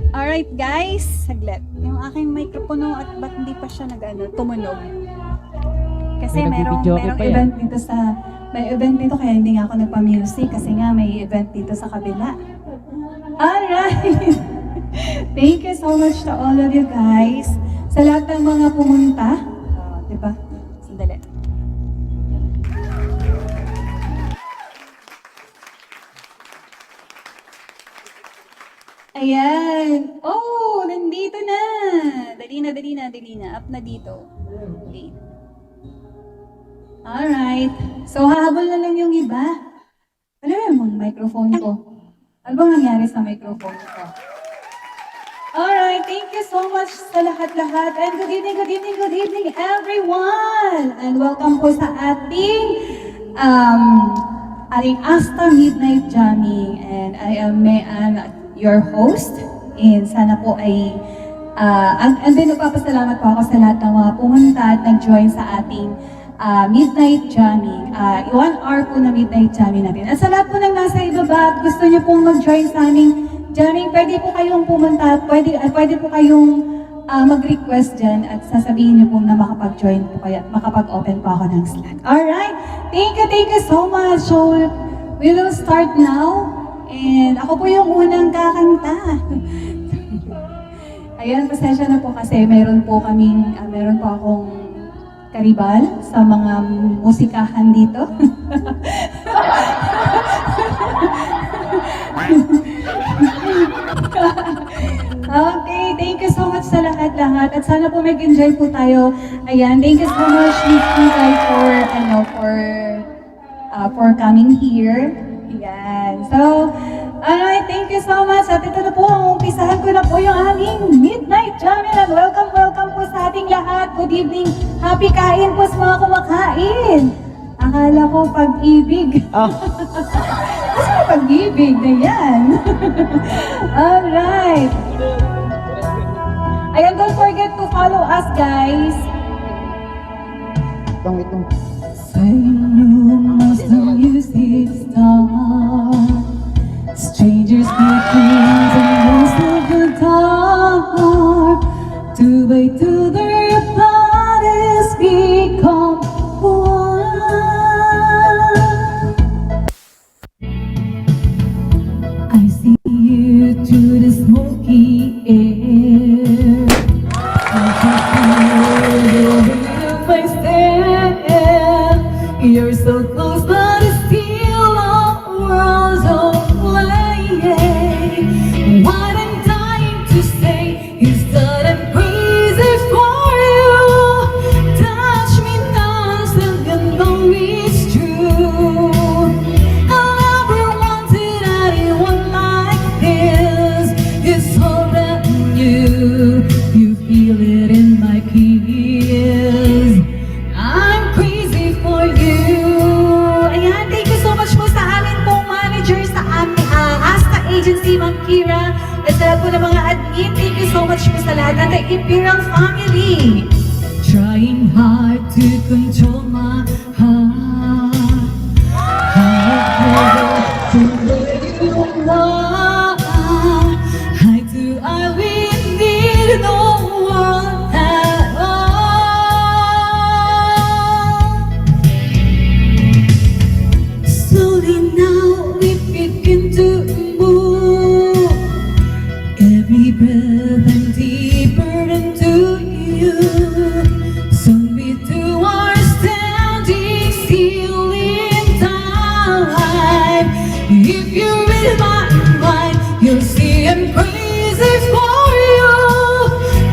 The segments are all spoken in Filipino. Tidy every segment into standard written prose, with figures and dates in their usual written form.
Alright guys, saglit. Yung aking microphone at ba't hindi pa siya tumunog? Kasi May merong nagbibidyoke pa yan. event dito may event dito kaya hindi nga ako nagpa-music kasi nga may event dito sa kabila. Alright! Thank you so much to all of you guys. Sa lahat ng mga pumunta. Diba? Sandali. Ayan. Oh, nandito na. Dali na. Up na dito. Okay. Alright. So, hahabol na lang yung iba. Ano yung microphone ko? Ano bang nangyari sa microphone ko? Alright, thank you so much sa lahat-lahat. And good evening everyone! And welcome po sa ating Asta Midnight Jamming. And I am your host. And sana po ay and then nagpapasalamat po ako sa lahat ng mga pumunta at nag-join sa ating Midnight Jamming. 1 hour po na Midnight Jamming natin. At sa lahat po ng nasa ibaba at gusto niyo pong mag-join sa aming jamming, pwede po kayong pumunta at pwede po kayong mag-request dyan at sasabihin niyo po na makapag-join po kayo at makapag-open po ako ng slot. Alright, thank you so much. So, we will start now. And ako po yung unang kakanta. Ayan, pasensya na po kasi meron po akong karibal sa mga musikahan dito. Okay, thank you so much sa lahat-lahat at sana po mag-enjoy po tayo. Ayan, thank you so much Miss Kikay for coming here. Ayan. So, alright, thank you so much. At ito na po, umpisahan ko na po yung aming Midnight Jamming. And welcome po sa ating lahat. Good evening. Happy kain po sa mga kumakain. Akala ko pag-ibig. Kasi pag-ibig na yan. Alright. Ayan, don't forget to follow us, guys. Itong. Sayang as the music starts, strangers make dreams and most of the dark. Two by two their bodies become one. I see you through the smoky air. I can feel the weight of my stare. You're so close, but it's still a world away. What I'm dying to say is that I'm crazy for you. Touch me now, so you know it's true. I never wanted anyone like this. It's all that you feel it in my kiss. I'm crazy for you. Ayan, thank you so much po sa amin pong manager sa aming Asta Agency, Ma'am Kira. At sa lahat po ng mga admin, thank you so much po sa lahat ng The Imperial Family. Trying hard to control my heart. How do I need no one at all? Slowly now we begin to move. Every breath and deeper into you. Soon we two are standing still in time. If you read my mind, you'll see I'm crazy for you.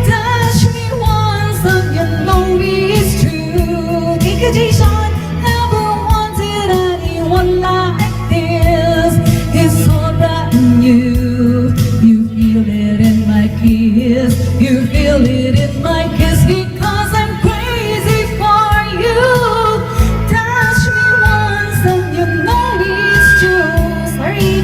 Touch me once and you know it's true. Thank you, Jason. Never wanted anyone like this. It's all that you feel it in my kiss. You feel it in my kiss because I'm crazy for you. Touch me once and you know it's true. Sorry.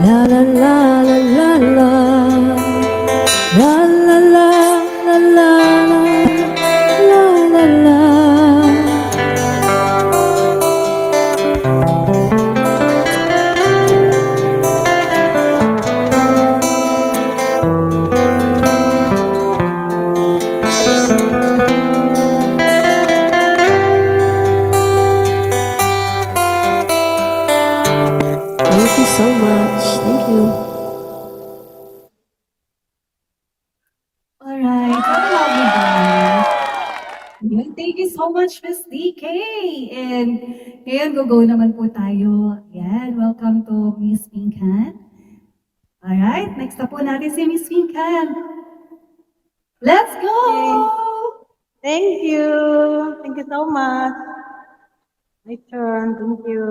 La la la la la la. La la la la la la la la. Thank you so much. Thank you. Alright, how lovely guys. Yun, thank you so much, Miss DK. And ngayon, go naman po tayo. Yan, welcome to Miss Pinkan. Alright, next na po natin si Miss Pinkan. Let's go! Thank you. Thank you so much. My turn. Thank you.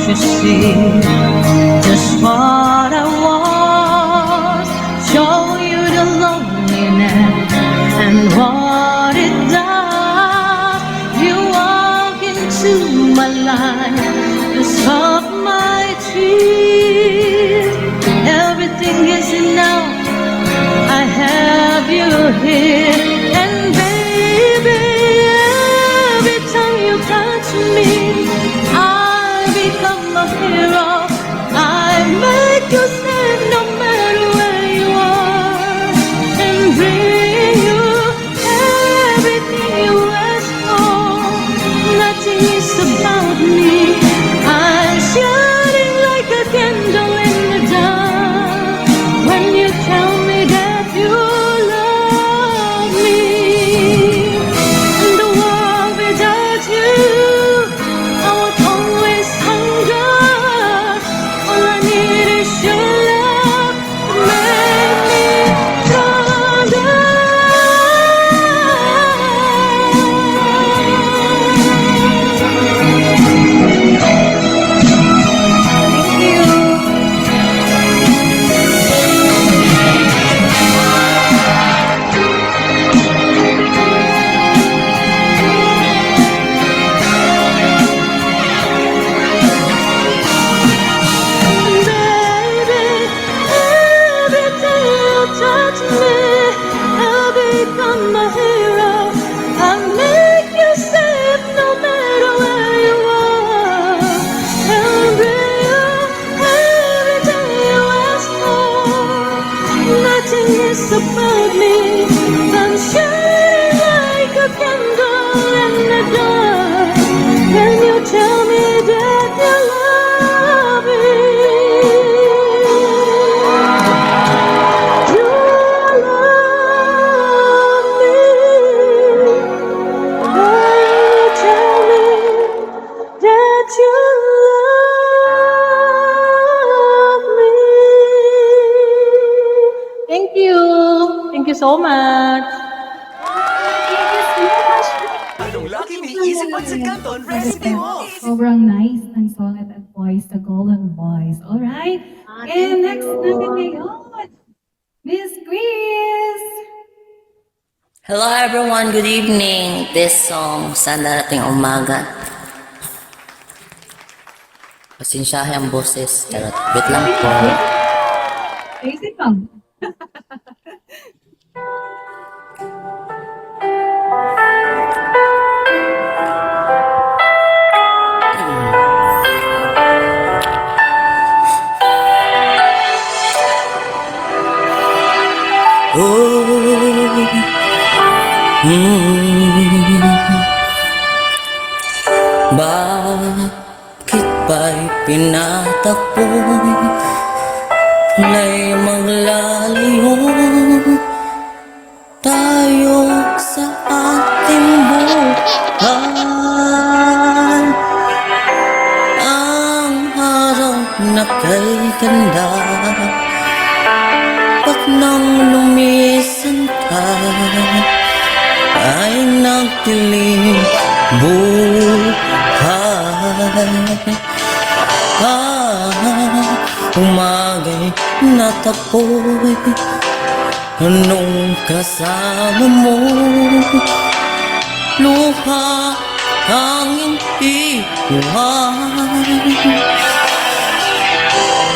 to see just what I was. Show you the loneliness and what it does. You walk into my life to stop my tears. Everything is enough. I have you here, and baby, every time you touch me, I become a hero. I make you stand no matter where you are, and bring you everything you ask for. Nothing is about me. I'm shining like a candle in the dark when you tell me that you love me. In the world without you, I would always hunger. All I need is your love to make me stronger. Thank you. Baby, every time you touch me, I'll become a hero. I'll make you safe no matter where you are. I'll bring you everything you ask for. Nothing is about me. I'm shining like a candle in the dark when you tell me that you love me. You love me. When you tell me that you love Thank you so much. Anong laki may isipan sa kanton recipe mo? Sobrang nice ng song at voice, the golden voice. Alright? And next natin ngayon, Miss Chris! Hello everyone, good evening. This song sa darating umaga. Pasensyahe ang boses. Charot. Wait lang po. Ayusin lang. Bakit ba'y pinatakbo? Na'y maglalayo tayo sa ating buhay. Ang araw na kay ganda, pag nang lumisan ka, ay nagtiling buhay. Umagay natapoy nung kasama mo, luha hangin iwan.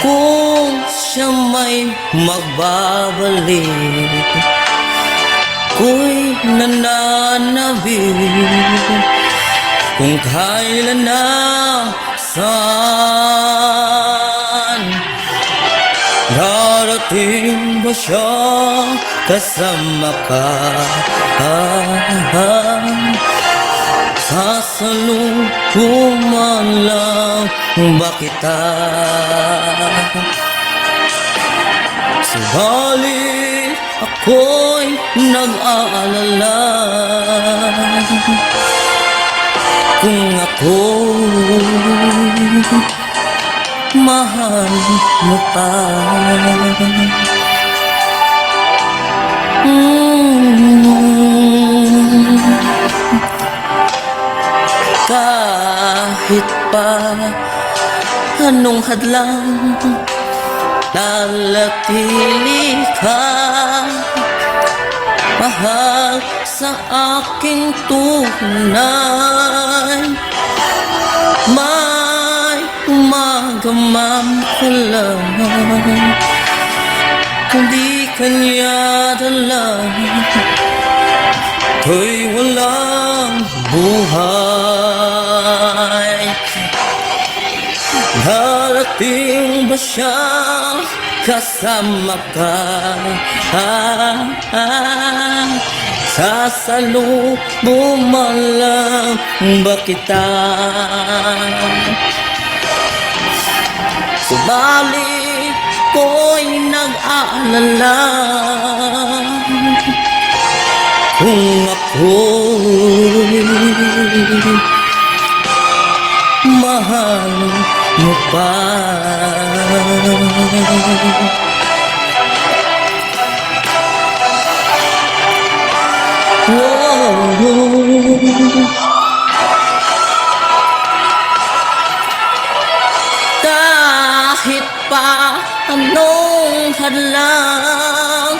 Kung siya may magbabalik, ko'y nananabik. Kung kailan na saan darating ba siya kasama ka? Sasalubungan lang ba kita? Subalit ako'y nag-aalala kung ako mahal mo pa. Kahit pa anong hadlang, nalatili ka mahal sa aking tunay. May umagamam ka lang, kung di kanya dala, ko'y walang buhay. Darating ba siya kasama ka? Sasalubungan lang ba kita? Subalit ko'y nag-aalala kung ako'y mahal mo pa. Kahit pa anong hadlang,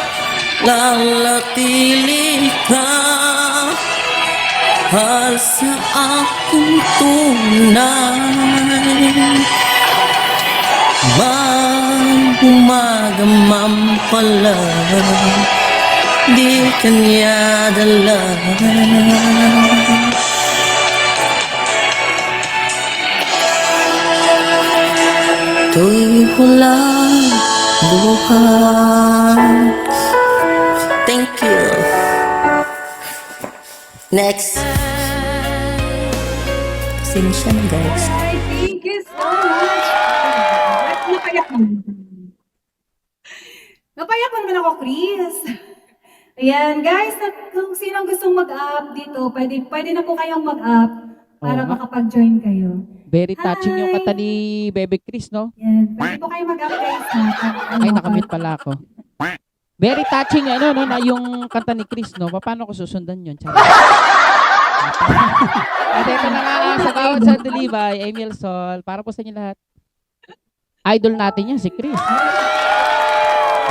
nalatili ka mahal sa aking tunay. Umagamam pala, di kanya dala. To'y walang buhay. Thank you. Next. Sing siya na, guys. Thank you so much! Napayak naman. Napayak naman ako, Chris. Ayan, guys, kung sinong gustong mag-up dito, pwede na po kayong mag-up para Oo nga. makapag-join kayo. Very touching yung Hi. kata ni Bebe Chris, no? Yan, pwede po kayo mag-up, guys. Ay, nakamute pala ako. Very touching ano no na yung kanta ni Chris no. Paano ko susundan yun? Charot. At ito na nga ang sa bawat sandali by Emil Sol para po sa inyo lahat. Idol natin yan si Chris.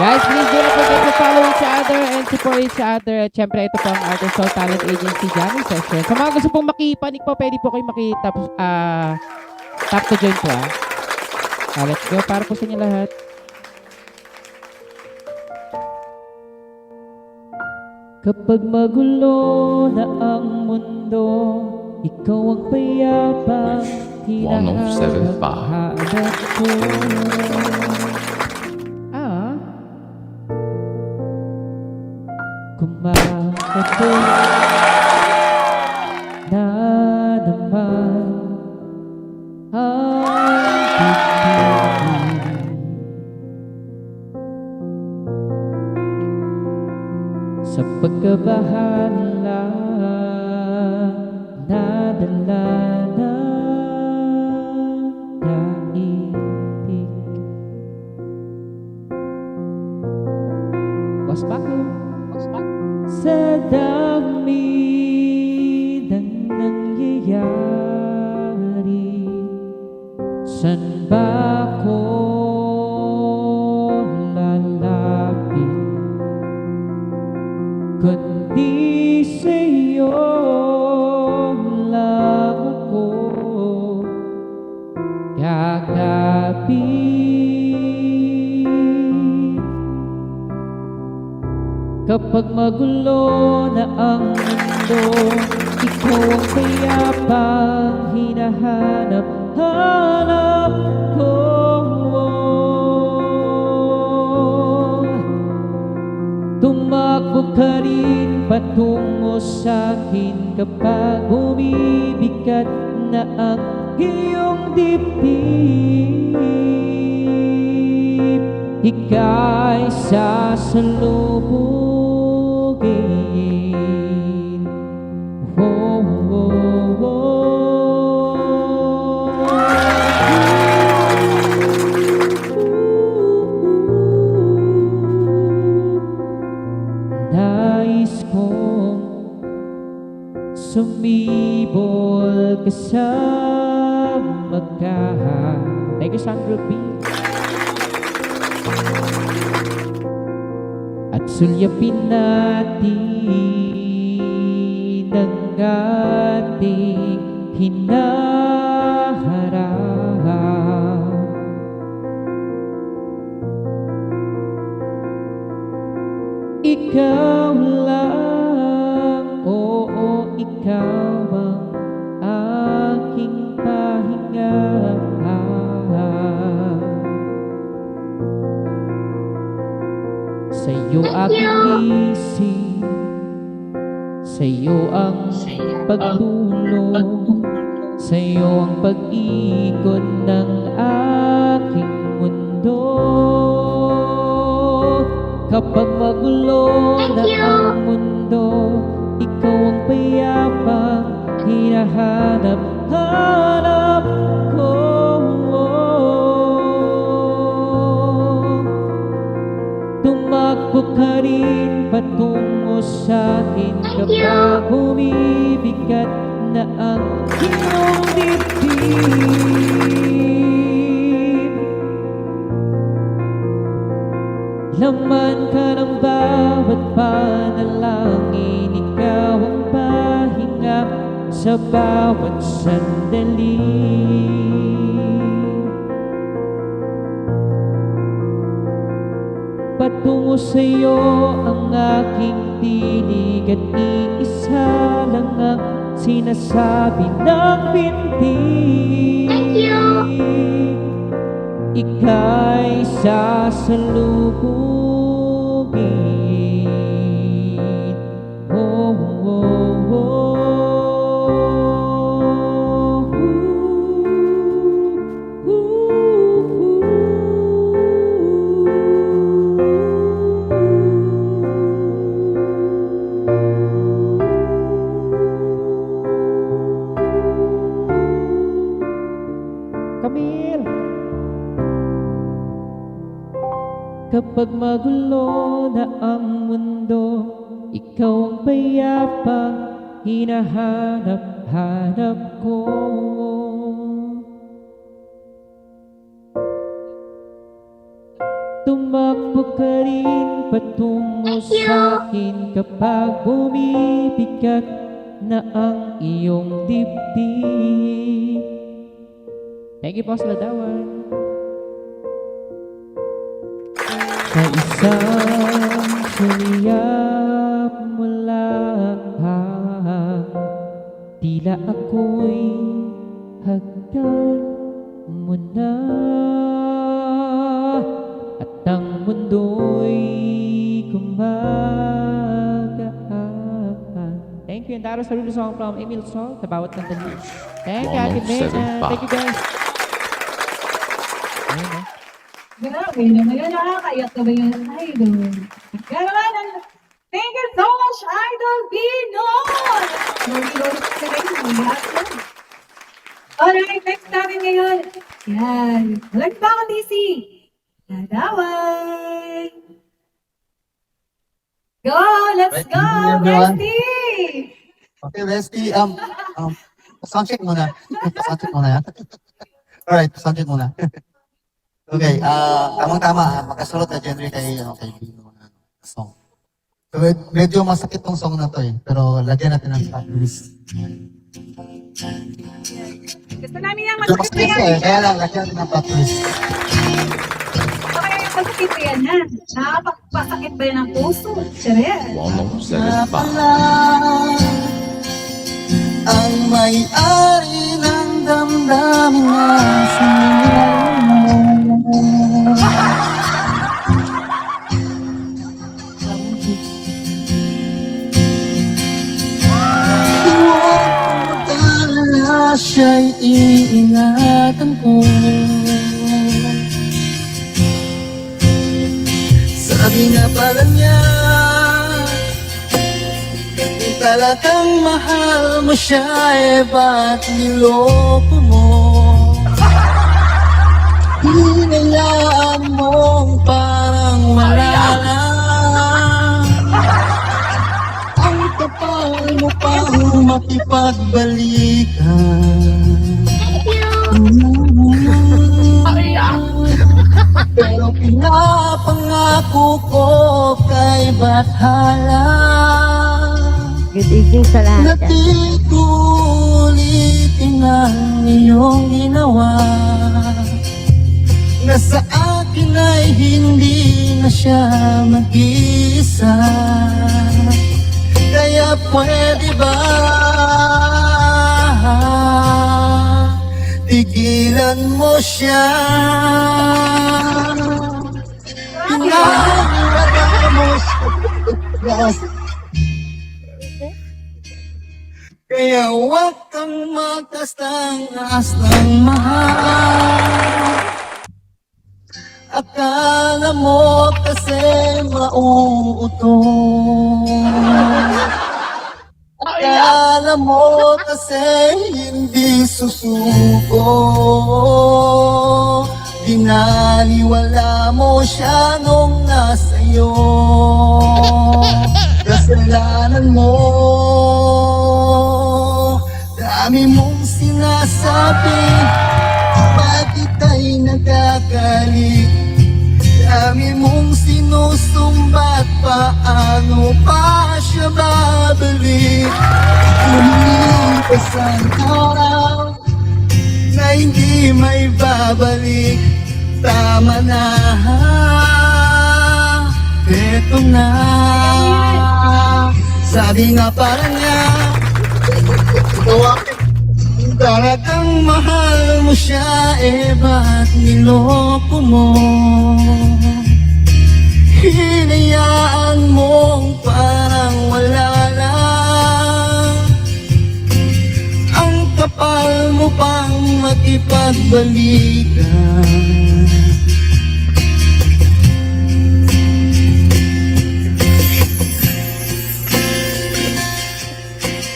Guys, please do not forget to follow each other and support each other. At syempre, ito po ang Artist Soul Talent Agency Jamming Session. Sa mga gusto pong makipanig po, pwede po kayo makitap tap to join po let's go para po sa inyo lahat. Kapag magulo na ang mundo, ikaw ang payapang hinahanap ko. Kumakato na naman ang bibig sa pagkabahala na dala na naitik. Was back sa dami ng nangyayari, saan ba ko lalapit kundi sa'yo lang ako gagapit. Kapag magulo na ang mundo, ikaw ang payapang hinahanap ko. Tumakbo ka rin patungo sa'kin kapag bumibigat na ang iyong dibdib. Ika'y sasalubungin. Oh, oh, oh. Nais kong sumibol kasama ka. Thank you, Sandro P. At sulyapin natin ang ating hinaharap. Ikaw lang, oo, ikaw ang aking pahinga. Sa'yo aking isip, sa'yo ang pagtulong, sa'yo ang pag-ikot ng aking mundo. Kapag magulo na ang mundo, ikaw ang payapang hinahanap ko. Tumakbo ka rin patungo sa'kin kapag bumibigat na ang iyong dibdib. Laman ka ng bawat panalangin, ikaw ang pahinga sa bawat sandali. Patungo sa'yo ang aking tinig at iisa lang ang sinasabi ng binti. Ika'y sasalubungin. Oh, oh, oh. Camille! Kapag magulo na ang mundo, ikaw ang payapang hinahanap-hanap ko. Tumakbo ka rin patungo sa'kin kapag bumibigat na ang iyong dibdib. Thank you po sa ladawan. Sa isang suliyap mo lang, tila ako'y hagdan mo na, at ang mundo'y gumagaan. Thank you, and that was a really song from Emil Sol sa bawat sandali. Thank you, Ate May, and thank you guys. Ayun, eh. Grabe naman yun, nakakaiyak na ba yun, Idol? Gano'n, thank you so much, Idol Binon! Lord ka rin, umiyak na. Alright, next natin ngayon. Yan. Walang pa ako, DC. Ladawan! Go! Let's go! everyone. Nesty! Okay, Leslie, soundcheck muna. Soundcheck muna yan. Alright, soundcheck muna. Okay, tamang-tama, magkasulot na genre kay Bino na song. So, medyo masakit tong song na to eh, pero lagyan natin ng plot twist. Gusto namin yung Medyo masakit na masakit yan. eh, kaya lang lagyan natin ng plot twist. Okay, yung masakit na yan, ha? Nakapagpasakit ba yan ng puso? Siyempre. Ang may-ari ng damdamin na siya'y iingatan ko. Sabi nga pala niya, kung talagang mahal mo siya, eh ba't niloko mo? Hinayaan mong parang wala lang. Ang kapal mo pang makipagbalikan. Pero pinapangako ko kay Bathala, Good evening sa lahat. na di ko ulitin ang iyong ginawa, na sa akin ay hindi na siya mag-isa. Kaya pwede ba tigilan mo siya? Pinahirapan mo siya. Kaya huwag kang magtaas ng mahal. Akala mo kasi mauutot. Akala mo kasi hindi susuko. Binaliwala mo siya nung nasa'yo. Kasalanan mo, dami mong sinasabi, bakit ay nagagalit? Dami mong sinusumbat, paano pa siya babalik? Lumipas ang araw na hindi may babalik. Tama na, eto na. Sabi nga parang niya, kung talagang mahal mo siya, eh ba't niloko mo? Hinayaan mong parang wala lang. Ang kapal mo pang makipagbalikan.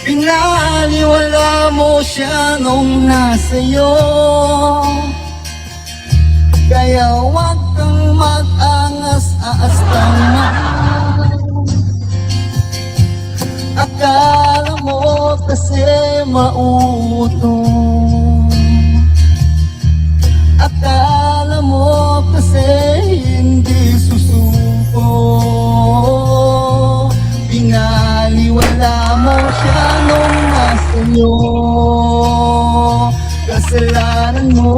Pinaliwala mo siya nung nasa'yo. Kaya huwag kang mag-angas mautong. Akala mo kasi hindi susuko, pinaliwala mo siya nung nasa inyo. Kasalanan mo.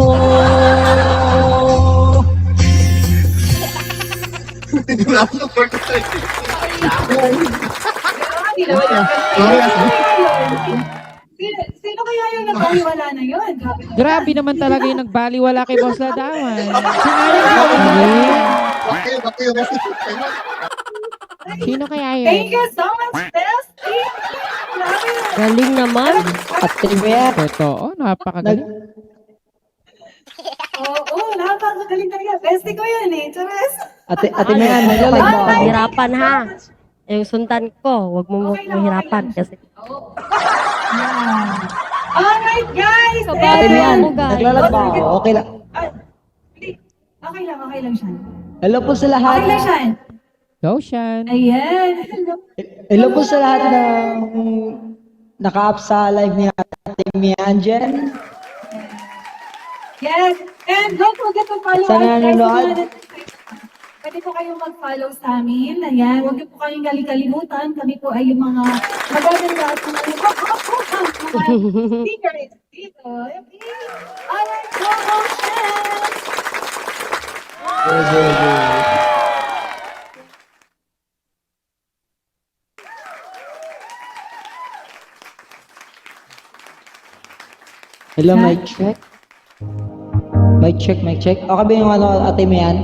Sino kaya yung nagbaliwala na yun? Grabe naman talaga yung nagbaliwala kay Boss Ladawan. Sinayang Sino kaya yun? Thank you so much, Bestie! Grabe. Galing naman. Ate Bea. Totoo, napakagaling. Oo, napakagaling talaga. Bestie ko yan eh. Chares. Ate Mayan, naglalay ba ako? Mahirapan ha. Yung sundan ko, wag mo mahirapan kasi. Alright, guys! Ate Mayan, naglalay ba ako? Okay lang. Okay lang siya. Hello po sa lahat. Okay lang siya. Go, Shan. Ayan. Hello po sa lahat ng naka-up sa live ni Ate Mayan dyan. Yes. And don't forget to follow Sa us. nanonood. Pwede po kayong mag-follow sa amin. Ayan. Huwag niyo po kayong kalimutan. Kami po ay yung mga magaganda at mga secret dito. Alright, promotion! Hello, mic check. Mic check. Okay ba yung Ate Mayan?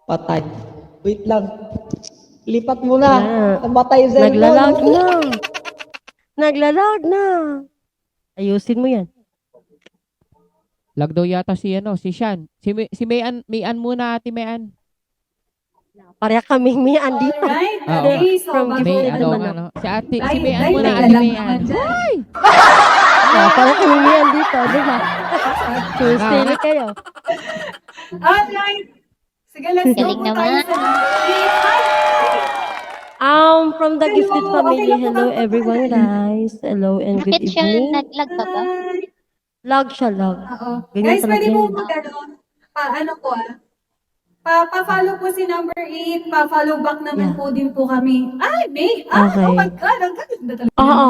Patay. Wait lang. Lipat mo na. Namatay yung cellphone. Naglalag na. Ayusin mo yan. Lag daw yata si Shan. Si Mayan muna, Ate Mayan. Pareha kaming may andito. Alright. Oo. Okay, so From bago May, naman Si Ay, Mayan ay, muna, Ate naglalag Mayan. naman dyan. Ay! Pareha kaming may andito, di ba? Tuesday kayo. Alright. Sige, let's go Galing po tayo naman. sa From the Gifted Hello, Family, okay lang po hello ba? everyone guys. Hello and good Bakit siya evening. naglag ka ba? Lag siya, lag. Oo. Ganyan Guys, talaga pwede po yun. pa-follow po si number 8, pa-follow back naman Yeah. po din po kami. Ay, May! Okay. Oh my God, ang ganda talaga. Oo,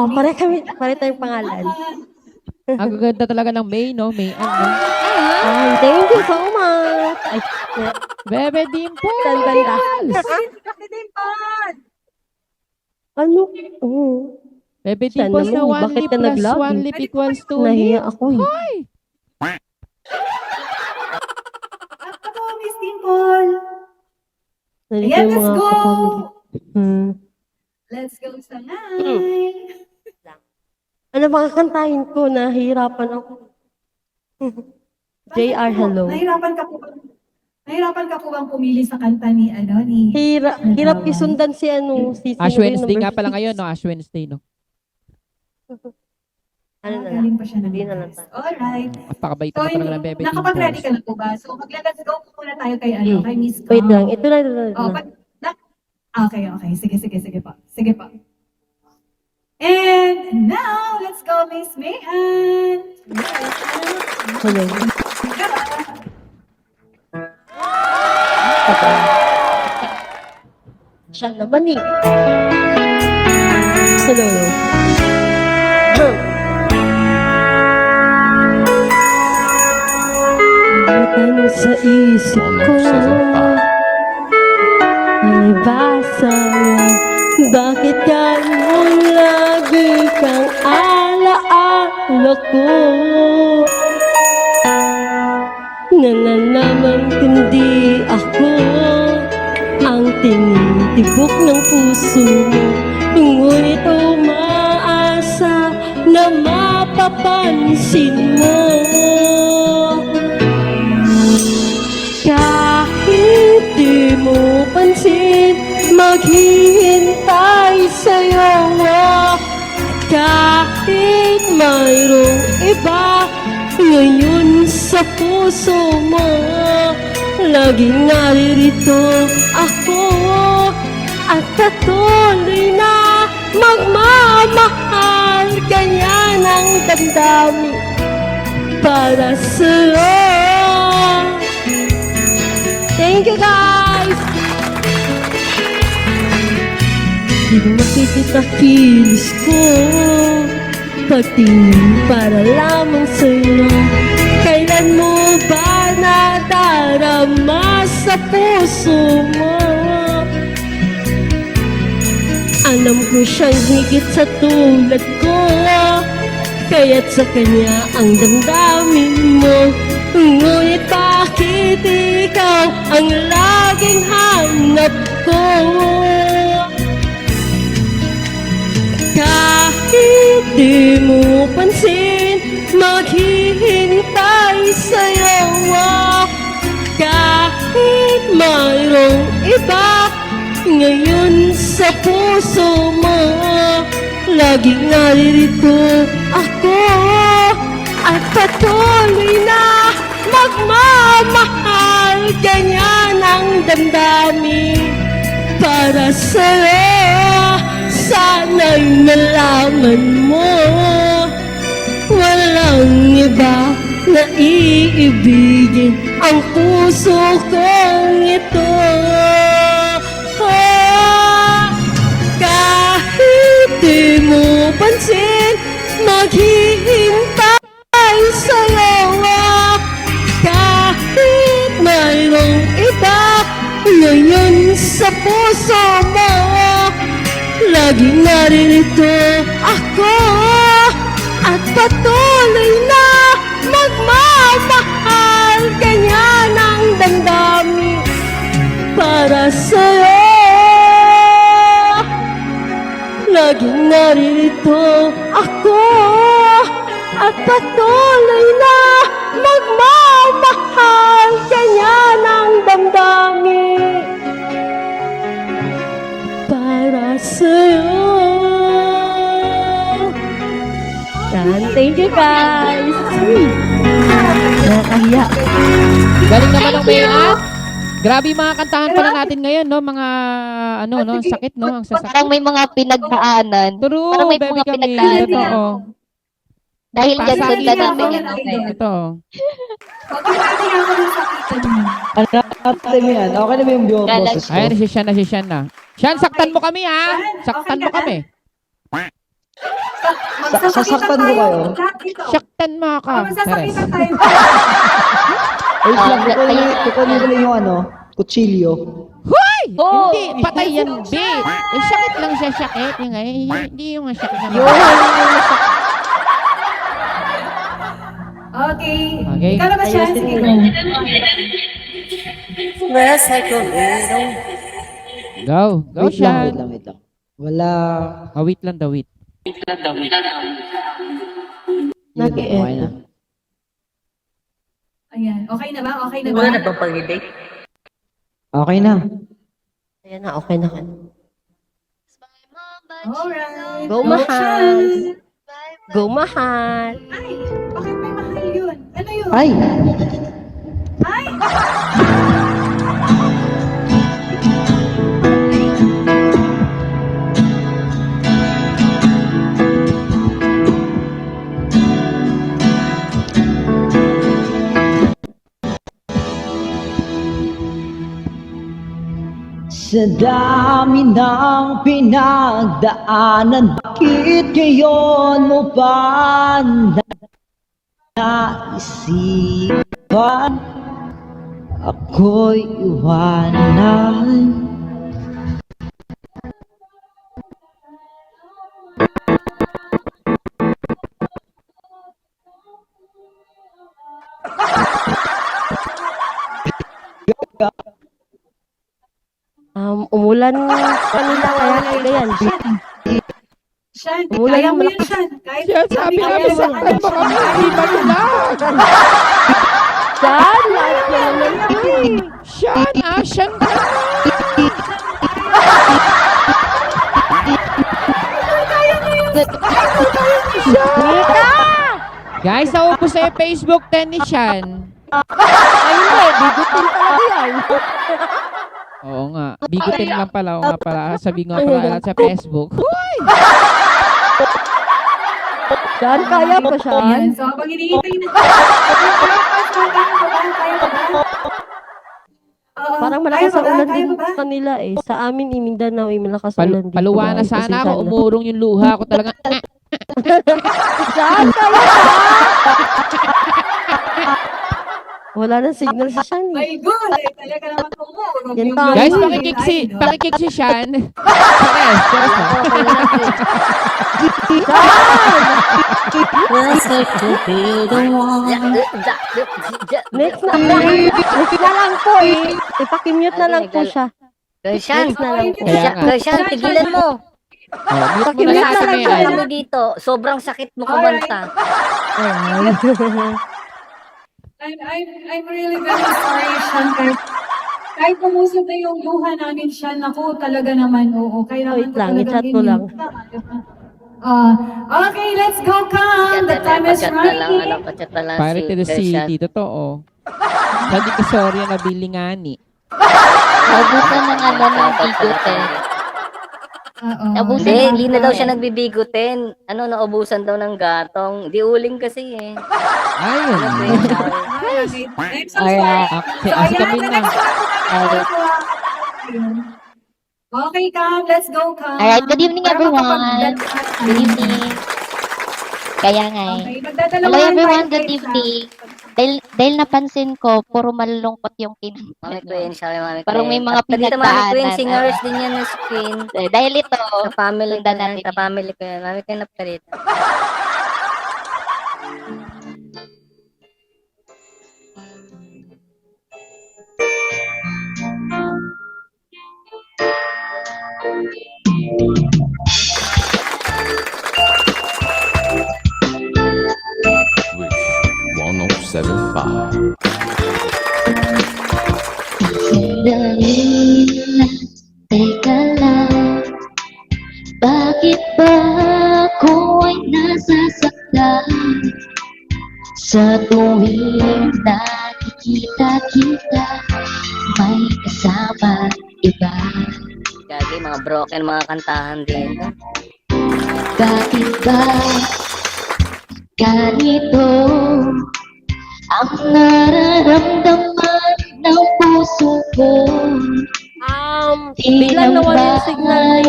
pare tayong pangalan. Ang gaganda talaga ng May, no? May, Ay, thank you so much. Ay, Bebe Dimple! banda. Kasi din pa! Ano? Oo. Bebe Siya Dimples na naman, 1 bakit lip ka plus nag-log? 1 lip equals 2 lip. Nahiya ako eh. Hoy! Ako, Miss Dimple. Nandito Ayan, yung let's mga go! kapamilya. Let's go sa night. Ano bang kantahin ko? Nahihirapan ako. JR, hello. Nahirapan ka po bang pumili sa kanta ni, ni... Hirap isundan si si Ash Siri Wednesday number nga pala 6. ngayon, no? Ash Wednesday, no? Ano na lang? Galing pa siya ng Hindi na lang. best. Alright. Napakabait So, naman talaga ng Bebe nakapag-ready Dimples. ka na po ba? So, let's go po muna tayo kay, kay Miss Kang. Wait lang, ito na. Oh, okay. Sige po. And now, let's go, Miss Mayhan. Hello. Siya naman eh. Hello. Matang sa isip ko ay basa bakit ganun lagi kang alaala ko nalalaman kundi ako ang tinitibok ng puso mo ngunit umaasa na mapapansin mo kahit di mo pansin maghihintay sa'yo kahit mayroong iba ngayon sa puso mo laging naririto ako at patuloy na magmamahal. Ganyan ang damdamin para sa'yo. Thank you, guys! Di ba makikita kilos ko, pagtingin para lamang sa'yo. Kailan mo ba nadarama sa puso mo? Alam ko siyang higit sa tulad ko, kaya't sa kanya ang damdamin mo. Ngunit bakit ikaw ang laging hanap ko? Kahit di mo pansin, maghihintay sa'yo. Kahit mayroong iba ngayon sa puso mo, laging naririto ako at patuloy na magmamahal. Ganyan ang damdamin para sa'yo. Sana'y malaman mo, walang iba na iibigin ang puso kong ito. Kahit di mo pansin, maghihintay sa'yo. Kahit mayroong iba ngayon sa puso mo, laging naririto ako at patuloy na magmamahal. Ganyan ang damdamin para sa'yo. Laging naririto ako at patuloy na magmamahal. Ganyan ang damdamin para sa'yo. Thank you, guys. Nakakahiya. Galing naman ng Mayan. Grabe yung mga kantahan pala natin ngayon, no? Mga, ano, no? Sakit, no? Ang sasakit. Parang may mga pinagdaanan. True, Parang may baby mga kami. pinagdaanan. Totoo. Dahil dyan Pasagi sundan na, natin no? yan. Okay. Ito. Natin mo yan. Okay na ba yung boses ko? Ayan, si Shan na. Shan, saktan mo kami, ha? Saktan mo kami. Sasaktan ko kayo. Saktan mo ako. Teres. Wait lang, kukunin ko lang yung ano, kutsilyo. Hoy! Oh! Hindi, patay yan, B. Eh, sakit lang siya, sakit. Yung, hindi yung sakit na. Okay. Okay. Ikaw na ba siya? Sige, go. Rest like a little. Go. Go, Wait lang, Shan. wait lang. Wala. Wait lang daw, wait. Okay na. Ayan. Okay na ba? Okay na ba? Wala na bang pag-ibig? Okay na. Ayan na, okay na. Alright. Go, mahal. Sean. Go, mahal. Ay, bakit may mahal yun? Ano yun? Ay! Ay! Sa dami ng pinagdaanan, bakit ngayon mo ba naisipan ako'y iwanan? Umulan kanina kaya sila yan. Sean, Wala kaya mo yung yan, Sean. Kahit Shan, sabi ka namin, sa saktan mo kami. Hindi ba nila? Saan? Lahat yan naman ito eh. Shan, Shan ka. Mika! Guys, naubos na yung Facebook 10 ni Shan. Ay hindi, bigutin talaga yan. Oo nga. Bigutin lang pala. Oo nga pala. Sabihin nga pala sa Facebook. Sean, kaya pa, Sean? Ayan, so habang hinihintay na kaya pa ba? Oo, Parang kaya malakas pa ang ba? ulan Kaya din pa ba? kanila eh. Sa amin, Mindanao, malakas ang ulan dito. Paluwa na guys. sana Pasensya ako. na. Umurong yung luha ko talaga. Sean, kaya pa! Wala na signal si Sean eh. My God, talaga naman tumurong Yan yung tayo. Guys, luha. pakikik si Sean. Chares na. Was it to be the one? Next na lang po eh. Ipakimute na lang po siya. Gershon, Next na lang po. Kaya nga. Gershon, tigilan mo. Oh, mute mo na Pakimute lahat na sa lang may siya. ano. Kami dito, sobrang sakit mo kumanta. I'm really very sorry, Sean. Kahit pumusot na yung luha namin, Sean, ako talaga naman, oo. Kailangan Wait ko lang, talagang i-chat ko lang. Okay, let's go, Cam. The time is Pachat na lang, running. pachat na lang Pare to the Gershon. city. Totoo. Sa di kasorya na bilingani. Naubusan ng ng bigutin. Hindi na daw siya nagbibigutin. Naubusan daw ng gatong. Di uling kasi eh. Ayun. I'm so sorry. So, Kasi ayan, kami the na. next one. Okay, Cam. Let's go, Cam. Alright, good evening Para everyone. makapag-dance Good evening. Kaya nga eh. Okay, magdadalawahan Hello everyone, tayo, good guys, evening. Dahil napansin ko, puro malulungkot yung Mami kinanta. Queen, sabi Mami Queen. Parang may mga At dito Mami Queen, pinagdaanan. singers din yan ng Queen. Dahil ito, Sa family ko sundan yan, natin sa family ko yan. Mami Queen na parita. Wish 1075. sandali lang, teka lang. Bakit ba ako ay nasasaktan? Sa tuwing nakikita kita, may kasama iba. Gagi, mga broken mga kantahan dito. Bakit ba ganito ang nararamdaman ng puso ko? Biglang nawala yung signal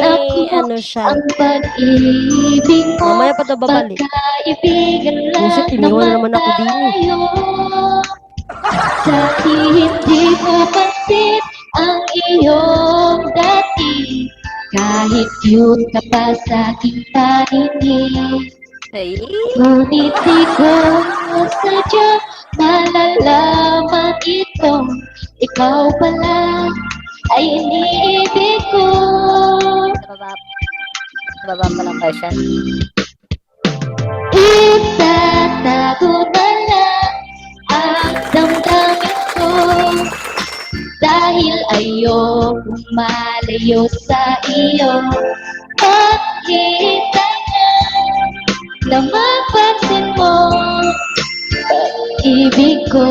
ni siya. Ang pag-ibig mo, Mamaya pa daw babalik. pagkaibigan Kasi lang tiniwala naman ako din eh. tayo. Dati hindi ko pansin ang iyong dati, kahit cute ka pa sa aking paningin. Hey, Ngunit di ko sadya malalaman ito, ikaw pala ay iniibig ko. sa baba pa lang version. Itatago na lang ang damdamin ko, dahil ayokong malayo sa iyo. Makita niya na mapansin mo pag-ibig ko,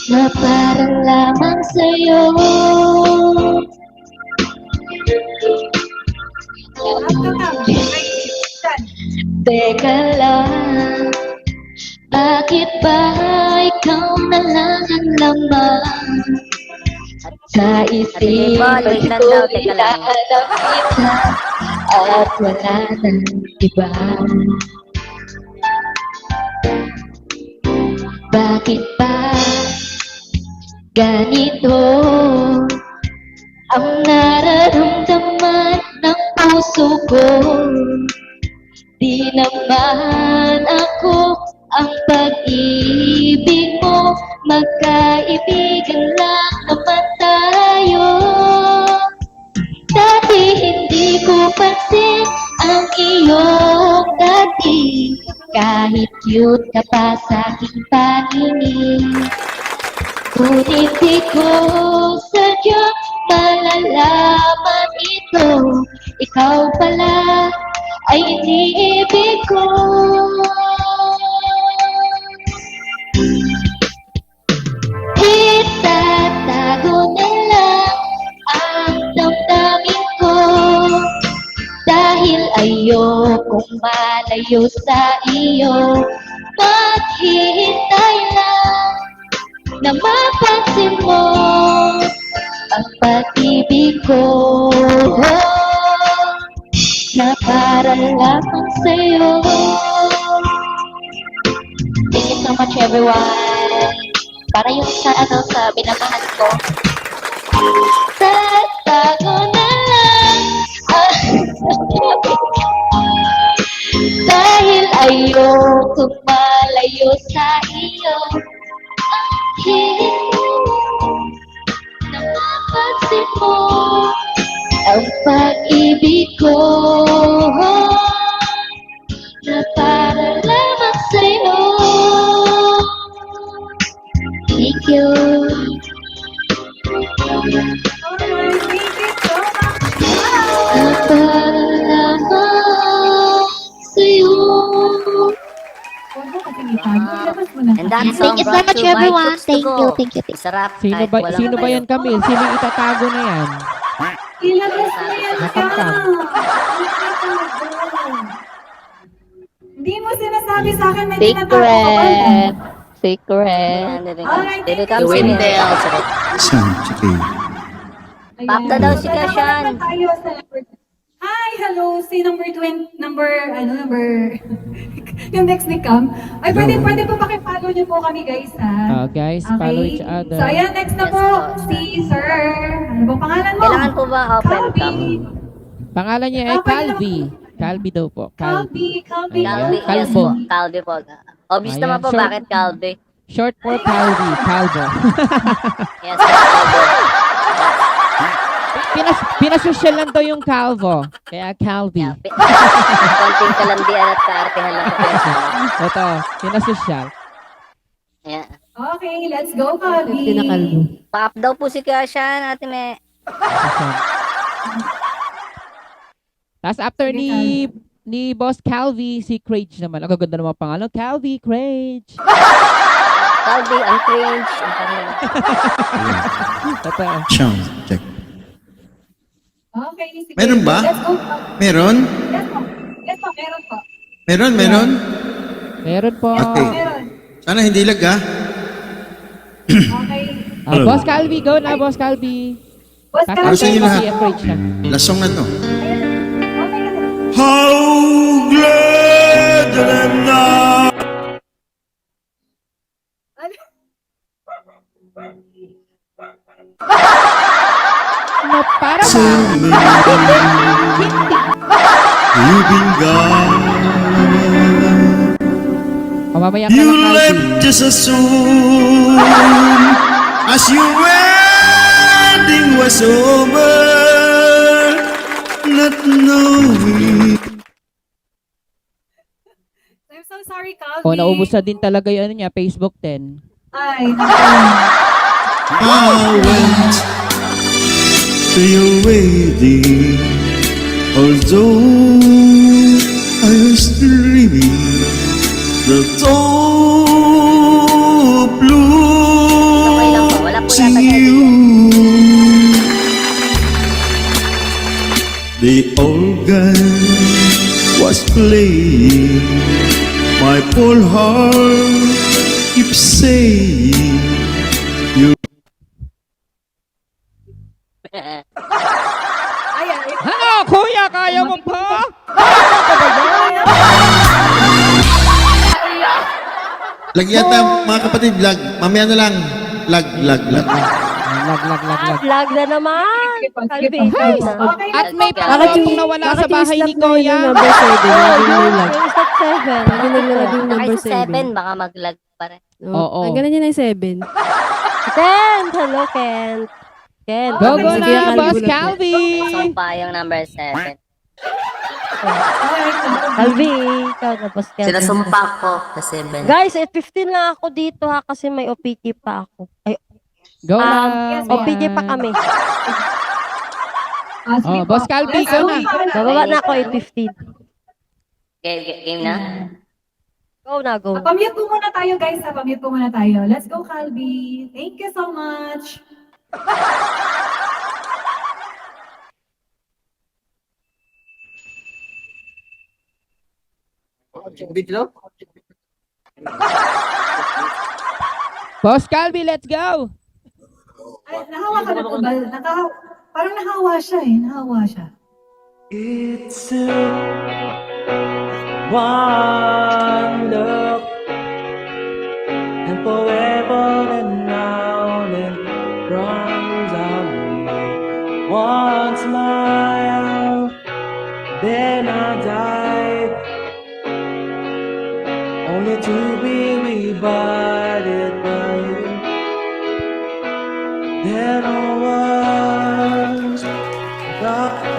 na parang lamang sa'yo. Teka lang, bakit ba ikaw na lang ang laman sa isipan Wait lang ko? daw, teka lang. Hinahanap kita at wala nang iba. Bakit ba ganito ang nararamdaman ng puso ko? Di naman ako ang pag-ibig mo, magkaibigan lang naman tayo. Dati hindi ko pansin ang iyong dati, kahit cute ka pa sa aking paningin. Ngunit di ko sadyang malalaman ito, ikaw pala ay iniibig ko. Itatago malayo sa iyo. Maghihintay lang na mapansin mo ang pag-ibig ko na para lamang sa'yo. Thank you so much everyone. Para yung sa binamahal ko. Tatago na lang dahil ayokong malayo sa iyo. Ang hirap na mapansin mo ang pag-ibig ko na para lamang sa'yo. Thank you. Alright, thank you so much. Na para lamang sa'yo. Huwag mo kasing itago. Ilabas mo na. And that Thank song you so brought much to you by everyone. Chooks to Thank Go. you, thank you, thank you. Sarap Sino kahit ba, walang sino ba kayo. yan, Camille? Sino yung itatago na yan? Ilabas mo yan ka. Nakanta. Hindi mo sinasabi sa akin na tinatago ka ba? Secret. Alright, Dito thank comes you. Wendell. Saan? Sige. Ayan. Pop na daw si Dalawa Kashan. naman tayo sa Hi, hello, si number 20, number, yung next ni Cam. Ay, pwede po pakipollow niyo po kami, guys, ha? Guys, follow each other. So, ayan, next na Yes, po, po. si Sir. Ano po pangalan mo? Kailangan po ba open Calvi. cam? Pangalan niya ay Calvi. Calvi daw po. Calvi. Calvi. Calvi, Ayan. yes Calvo. po. Calvi po. Obvious Ayan, naman po short. bakit Calvi. Short for Calvi. Calvo. Yes, po, Calvo. Pinasosyal lang to yung Calvo. Kaya Calvi. Yeah, konting kalandian at kaartehan lang po. Ito, pinasosyal. Yeah. Okay, let's go, Calvi. Tinakalbo. Pop daw po si Kashan, Ate Me. Tapos after ni Boss Calvi, si Crage naman. Ang gaganda naman pangalan. Calvi, Crage. Calvi, ang cringe. Ang pangalan. Ito. Sound check. Okay, sige. Meron ba? Let's go. Meron? Yes po. Yes po, meron po. Meron? Meron po. Okay. Meron. Sana hindi lag ah. Okay. Boss Calvi, go na, Boss Calvi. Boss Tapos Calvi. Ayusin niyo lahat. si Crage na. Lasong na to. Okay na. How glad that I'm now. Na para ba? You've been gone. Mamaya ka You lang, Calvi. left just as soon as your wedding was over, not knowing. I'm so sorry, Calvi. O, naubos na din talaga yung ano niya, Facebook 10. Ay, I went to your wedding, although I was dreaming the thought of Okay lang po, wala po losing yata you. The organ was playing, my poor heart keeps saying, you. Ano, kuya, kaya mo pa? Lag yata, mga kapatid, lag. Mamaya na lang. Lag. Lag. Vlog na naman. Calvi. Okay At may Bakit pangatong nawala sa bahay ni Kuya. Number 7. Yung step 7. Lagi naglalagay yung Kahit number sa 7, 7. baka mag-lag pa rin. Oo. Tanggalan niya na yung 7. Kent. Hello, Kent. Kent. Go, go Sige, na, Calvi Boss ulit. Calvi. Song pa yung number 7. Calvi. Ikaw na, Boss Kent. Sinasumpak ko sa 7. Guys, 15 lang ako dito ha kasi may OPT pa ako. Ay, Go na. OPT pa kami. Oh, Boss Calvi, go na. Bababa na ako 8:15. Game na? Go na, go. Pamute po muna tayo, guys. Pamute po muna tayo. Let's go, Calvi. Thank you so much. Video? Boss Calvi, let's go! Ay, nahawa ka na po ba? Parang nahawa siya eh. Nahawa siya. It's a one look and forever and now it runs out of me. One smile, then I died, only to be rebutted by you. Then I was gone.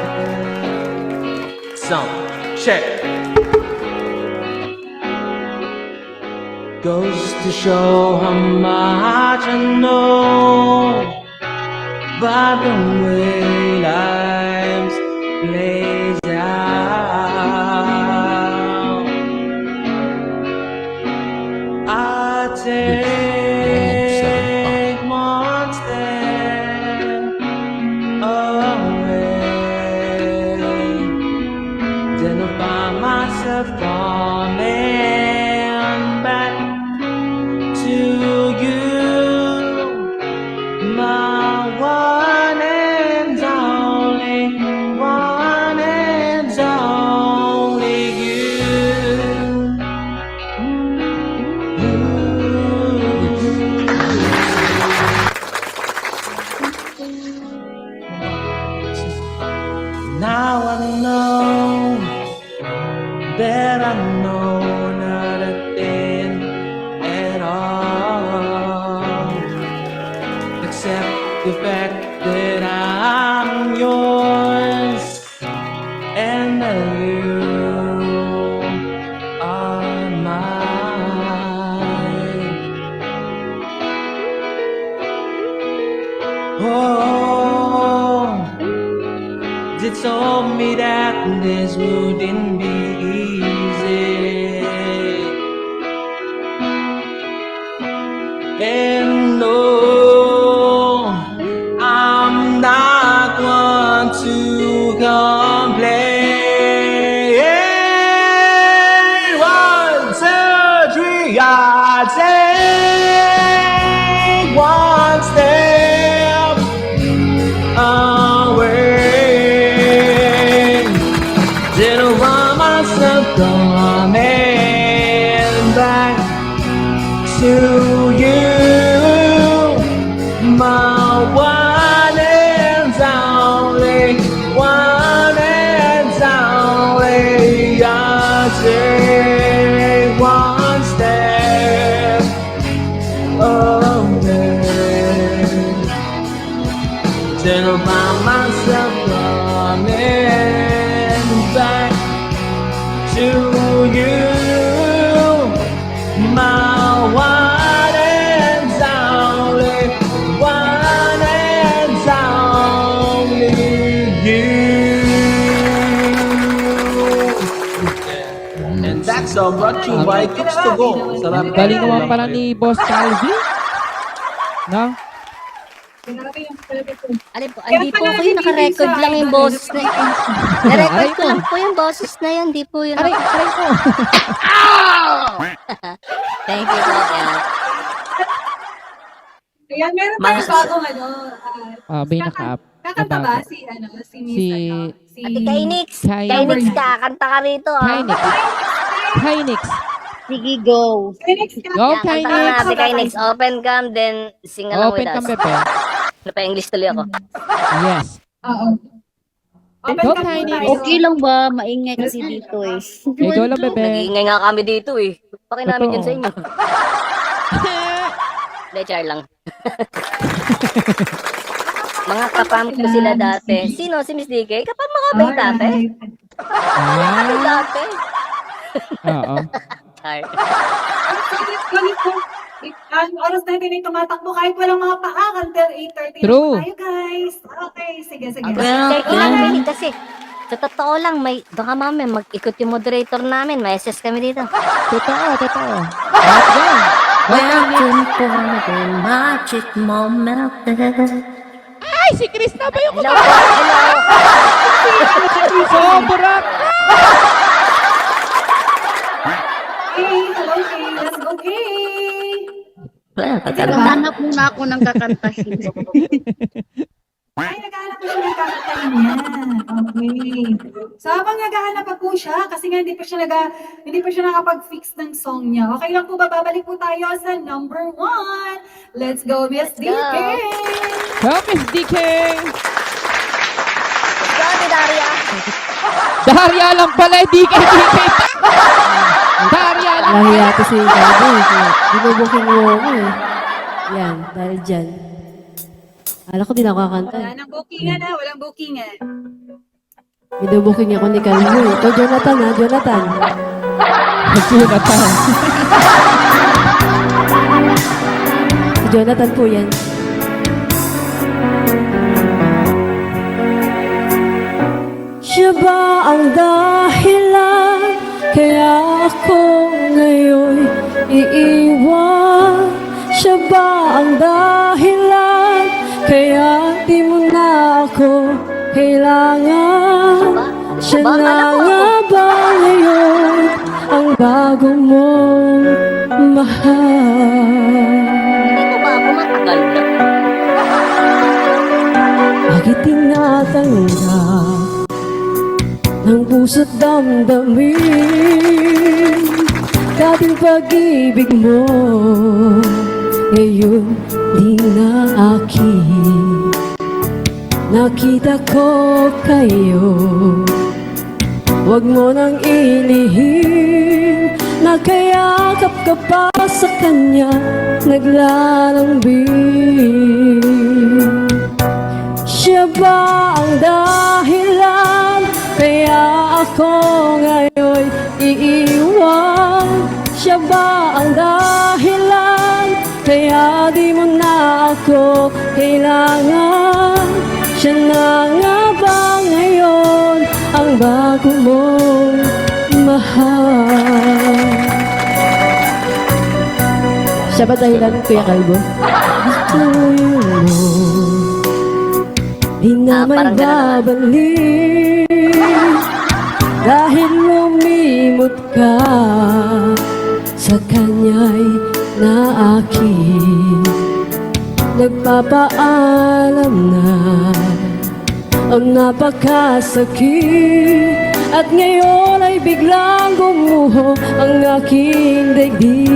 Sound check. Goes to show how much I know by the way life plays out. I take one step away, then I find myself coming back to you, my one and only, one and only you. Now I know that I know not a thing at all, except the fact that I'm yours and that you are mine. Oh, they told me that this wouldn't be easy, and no, I'm not one to complain. One, two, three, I take one step away, then I find myself coming back to you, my one and only, one and only. I take one step away, then I find myself coming back to you, my one and only, one and only you. And that's all brought to you by Cooks to Go. Sarap. Galing naman pala ni Boss Calvi. No? Alin po, hindi po ako yung naka-record lang yung boses na yun. Na-record ko lang po yung boses na yun, hindi po yun. Aray ko! Thank you po, yan. Ayan, meron Mas- tayong bagong ano. Bay naka-up. Kakanta ba si Miss Ate Kainix, Kai- Kainix ka, kanta ka rito ah. Kainix. Kainix. Sige, go. Go, Yan, kanta ka na, Ate Kainix. Kainix. Open cam, then sing along Open with kang us. bebe. Ano pa, English tuloy ako. Yes. Oo. Go, Kainix. Okay lang ba? Maingay kasi dito eh. Okay, go lang, bebe. Nag-iingay nga kami dito eh. Pakin namin Totoo. yun sa inyo. Hindi, char lang. Mga kapam ko sila dati. Sino? Si Miss DK? Kapam mo ka ba yung dati? Kapam yung dati? Oo. Char. Ang oras natin ay tumatakbo kahit walang mga paa until 8:30 True. na po tayo, guys. Okay, sige. Kasi sa totoo lang, baka mamaya mag-ikot yung moderator namin. May SS kami dito. Totoo. Let's go. Welcome to the magic moment. Ay, si Chris na ba yung Hello po, hello. Sobra! Wala, kakanta. Hanap muna ako ng kakantahin. Ay, naghahanap po siya ng kakantahin niya. Okay. So, habang naghahanap pa po siya, kasi nga hindi pa siya nakapag-fix ng song niya. Okay lang po ba? Babalik po tayo sa number 1. Let's go, Miss Let's go. DK! Go, Miss DK! Grabe, Daria. Daria lang pala, DK. Daria lang. Lahiya ko si Calvo. Binubuking mo ako eh. Yan, dahil dyan. Alam ko di nakakanta. Wala nang bookingan na, walang bookingan. Binubuking ako ni Calvo. Ito, Jonathan ha, Jonathan. Jonathan. Si Jonathan po yan. Siya ba ang dahilan kaya ako ngayon iiwan? Siya ba ang dahilan kaya di mo na ako kailangan? Siya na nga ba ngayon ang bago mong mahal? Hindi ko ba ako matagal na? Bakit tinatanggap ng puso't damdamin dating pag-ibig mo ngayon di na akin? Nakita ko kayo, wag mo nang ilihin. Nagkayakap ka pa sa kanya, naglalambing. Siya ba ang dahilan kaya ako ngayon iiwan? Siya ba ang dahilan kaya di mo na ako kailangan? Siya na nga ba ngayon ang bago mong mahal? Siya ba dahilan, Kuya Calvo? Gusto mo di naman parang ganun. babalik dahil lumimot ka sa kanya'y naakin. Nagpapaalam na ang napakasakit at ngayon ay biglang gumuho ang aking daigdig.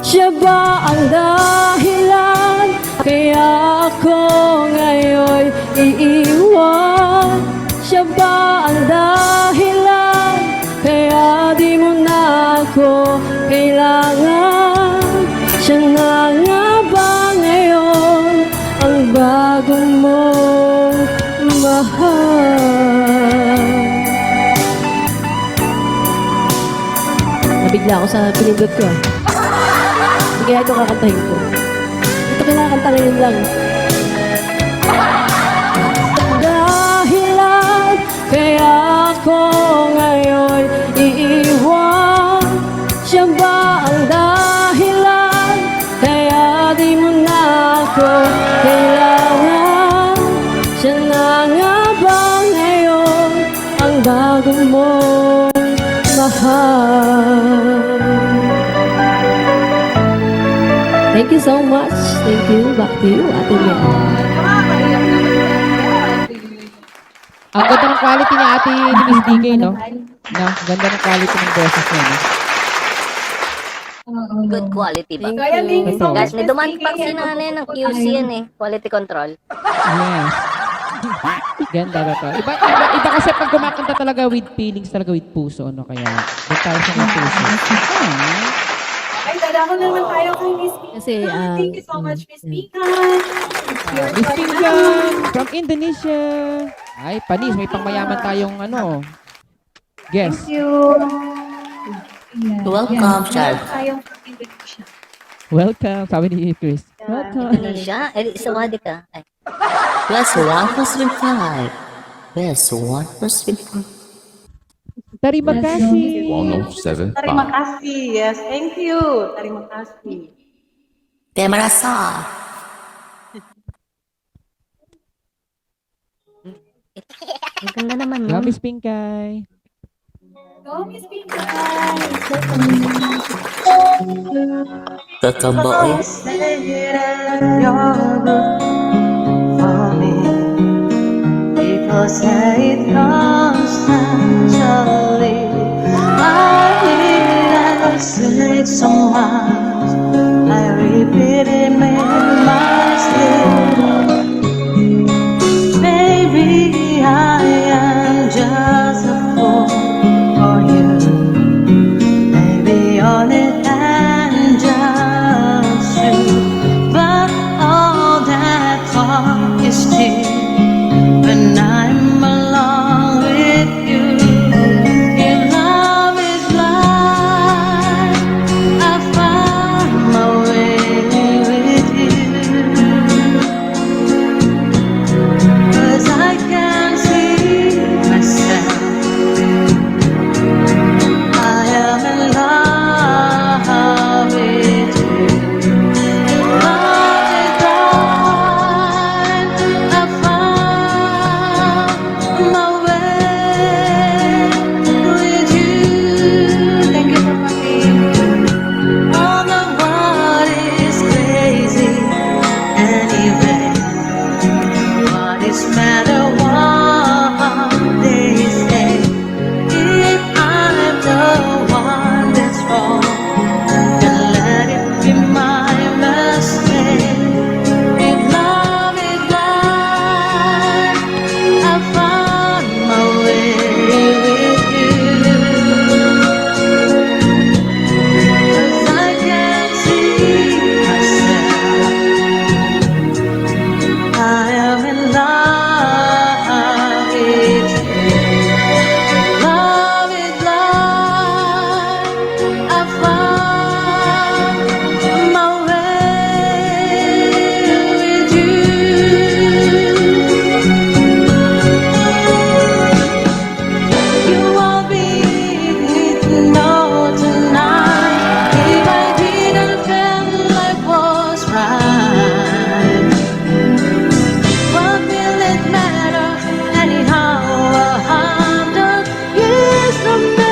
Siya ba ang dahilan kaya ako ngayon iiwan? Siya ba ang dahilan kaya di mo na ako kailangan? Siya na nga ba ngayon ang bago mong mahal? Nabigla ako sa pinindot ko. Sige, ito kakantahin ko. Ito kinakanta ngayon lang. Dahilan kaya ako ngayon iiwan. Siya ba ang dahilan kaya di mo na ako kailangan? Siya na nga ba ngayon ang bago mong mahal? Thank you so much. Thank you. Back to you, Ate Mel. Ang ganda ng quality ni Ate ni Miss DK, no? No, ganda ng quality ng boses niya, no? Good quality ba? Kaya thank you so Ito. much, Guys, may Miss dumaan DK. pang sinanay ng QC yan eh. Quality control. Yes. Ganda ba to? Iba kasi pag kumakanta talaga with feelings, talaga with puso, no? Kaya, doon tayo sa may puso. Ay, dadako naman tayo kay Miss Pinkan. Kasi, Thank you so much, Miss Pinkan. Miss Pinkan from Indonesia. Ay, panis, may pangmayaman tayong ano. Guess. Thank you. Welcome, child. Tayong from Indonesia. Welcome, sabi ni Chris. Welcome. Indonesia? Eh, sawadi ka. Ay. Plus 1+5. Plus 1+5. Terima kasih. 107. Terima kasih. Yes, thank you. Terima kasih. Terima kasih. Ang ganda naman Yeah, nun. Miss Pinkay. Go, Miss Pinky. Kakabaoy. Say that you're good for me. People say it comes naturally. I hear that say so much. I repeat it in my sleep. Baby, I am just a fool for you. Maybe only and just you. But all that talk is cheap when I'm alone with you. If love is blind, I find my way with you. 'Cause I can see myself. I am in love with you. Love is blind. I found my way with you. Thank you for coming. All the world is crazy anyway. What is matter what they say? If I'm the one that's wrong, then let it be my mistake. If love is blind, I found my way with you. 'Cause I can see myself. I am in love with you. Love is blind. I found my way with you. You won't be know tonight if I didn't feel like was right. What will it matter anyhow 100 years from now?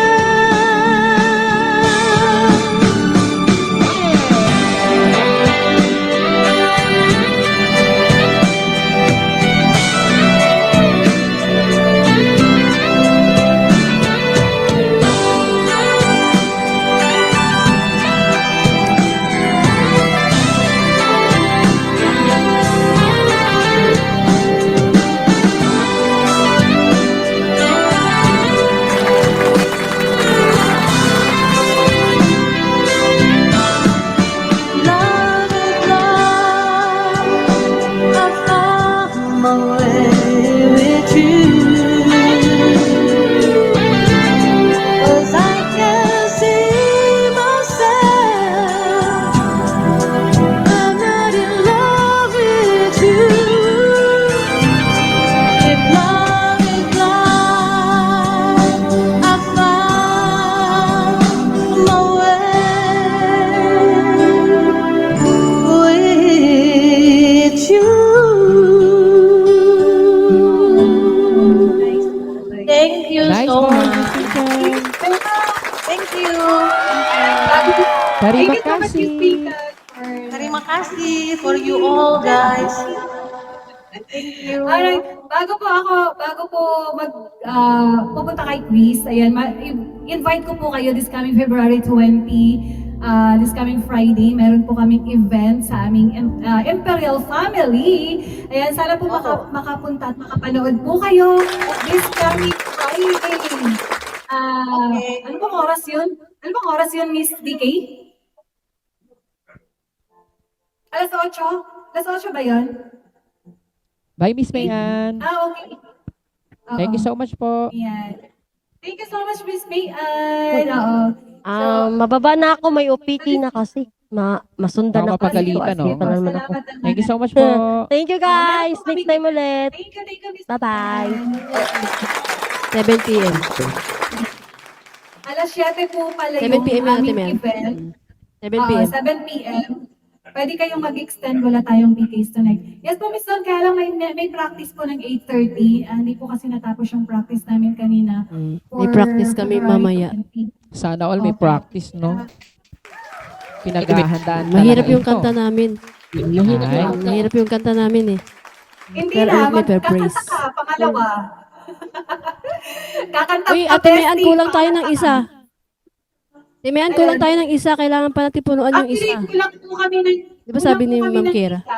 Love is blind. I found my way with you. 'Cause I can see myself. I'm not in love with you. If love is blind, I found my way with you. Thank you Nice so one, much. Miss Pinky. Thank you. Terima Thank you so much, Miss kasih. Pinky. Terima kasih for you all, guys. Thank you. Alright, bago po pupunta kay quiz, ayan, invite ko po kayo this coming February 20, this coming Friday, meron po kaming event sa aming Imperial Family. Ayan, sana po makapunta at makapanood po kayo this coming Friday. Ano bang oras yun? Ano bang oras yun, Miss DK? Alas 8? Alas 8 ba yun? Bye, Miss Mayan. Okay. Thank you so much po. Ayan. Thank you so much, Miss Mayan. Oo. Mababa na ako, may OPT na kasi. Masundan Baka ako. mapagalitan, no? Asli pa naman ako. Thank you so much po. Thank you guys. Next time ulit. Thank you, Miss Bye-bye. Mayan. 7 p.m. Alas 7 po pala 7 yung p.m. yun, Ate aming Mel. event. 7 p.m. 7 p.m. pwede kayong mag-extend, wala tayong PKs tonight. Yes po, Miss Don, kaya lang may practice po ng 8:30. Hindi po kasi natapos yung practice namin kanina. May practice kami mamaya. Sana all may Okay. practice, no? Pinaghahandaan talaga Mahirap yung ito. kanta namin. Ay, Mahirap yung kanta namin eh. Hindi Pero na, may magkakanta praise. ka, pangalawa. Kakanta Uy, ka, Ate Mayan, bestie, kulang tayo ng pangalawa. isa. Ate Mayan, kulang tayo ng isa. Kailangan pa natin punuan yung Actually, isa. kulang po kami ng... Di ba sabi kulang ni po kami Ma'am ng Kira? isa.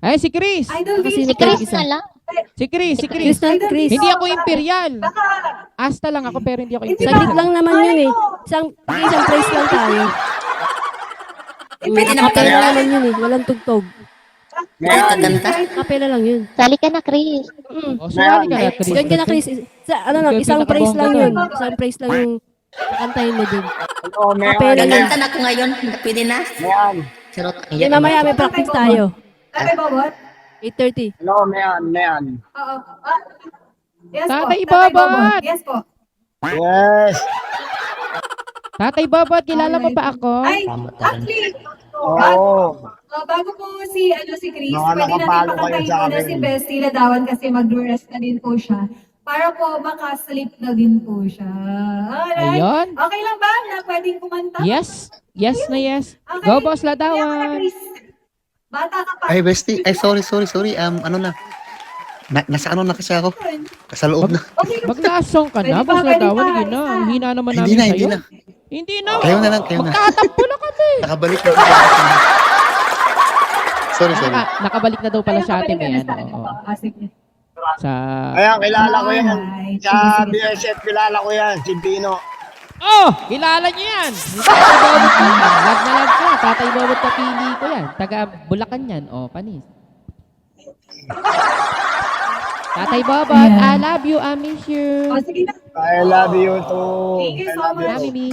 ay si Chris. Idol Kasi Vince, sino pa yung isa? Si Chris. Chris na Chris. Hindi ako imperial. baka... Asta lang ako pero hindi ako Hindi imperial. Saglit lang naman yun eh. Isang praise lang tayo. Pwede na Kapela magkanta. naman yun eh. Walang tugtog. Pwede kaganta. Kapela lang yun. Sali ka na, Chris. O, sumali ka na, Chris. Diyan ka na Chris. Ano lang, Ikaw isang praise lang yun. pinakabongga Isang praise lang yung kakantahin mo dun. Kapela lang. Kaganta na ako ngayon. Pwede na. Charot. Hindi, mamaya may practice tayo. Tatay Bobot? 8:30. Hello, Mayan. Oo. Yes po. Tatay Bobot! Yes po. Yes. Tatay Bobot, kilala mo ba ako? Ay, actually, Oo. bago po si Chris, Mga pwede natin nakapalo kayo pakantahin sa muna akin. si Bestie Ladawan kasi mag-rest na din po siya. Para po makasleep na din po siya. Alright. Ayun. Okay lang ba na pwedeng kumanta? Yes. Yes na yes. Okay. Go, Boss Kaya ka na, Ladawan. Chris. Bata ka pa. Ay, bestie. Ay, sorry. Ano na? Nasa ano na kasi ako? Sa loob na. Okay. Maglasong ka na, Pwede Boss pa, pwede Ladawan. pa, Hindi na. isa. Ang hina naman Hindi namin na, sa'yo. hindi na. Hindi na. Kayo na lang. Magtatampo na kami. Nakabalik na. Sorry. Nakabalik na daw pala siya, Ate Ayun, Mayan. nakabalik ka Oo. na sa akin. Sige. Sa... Ayan, kilala ko yan. Alright. Sa Sige. BSF, kilala ko yan. Si Pino. Oh! Kilala niyo yan! Tatay Bobot ko yan. Lag na lag ko. Tatay Bobot kapili ko yan. Taga Bulacan yan. Oh, panis. Tatay Bobot, Ayan. I love you, I miss you. Oh, sige na. I love you too. Thank you I so love you. much. Mami Min.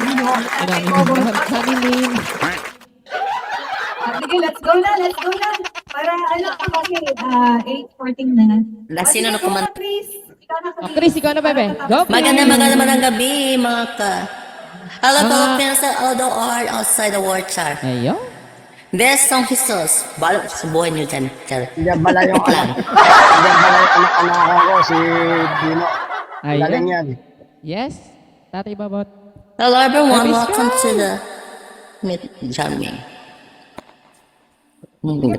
Tatay Bobot. Mami Min. Sige, let's go na. Para kasi 8:14 na. Sino na kumanta? Chris. Ikaw na, Oh, Chris, ikaw na, bebe. Go, Magandang gabi, mga ka. Hello, Philippines and all the art outside the world, char. Ayun. This song, Jesus. Balo sa buhay niyo dyan, char. Diyan pala yung Lang. Diyan pala yung anak-anak ko, si Pino. Galing Ayun. yan. Yes. Tatay Bobot. Hello, everyone. Happy Welcome Sky. to the Meet Jamming.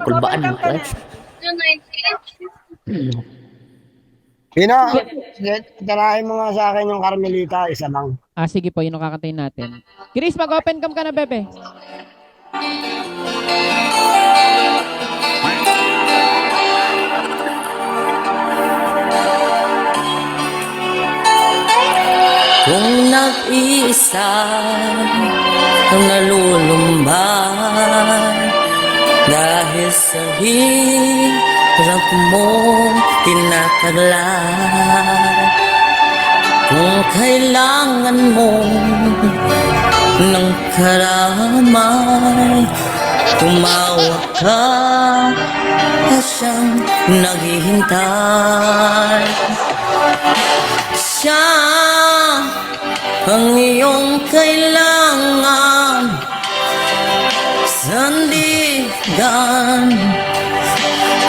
Kulbaan mo, right? Pino, tarahin mo nga sa akin yung Carmelita, isa lang. Ah, sige po, yun ang kakantayin natin. Chris, mag-open cam ka na, bebe. Kung nag-iisa ang nalulumbay dahil sa hirap mong tinataglay, kung kailangan mo ng karamay, tumawag ka na siyang naghihintay. Siya ang iyong kailangan, sandigan,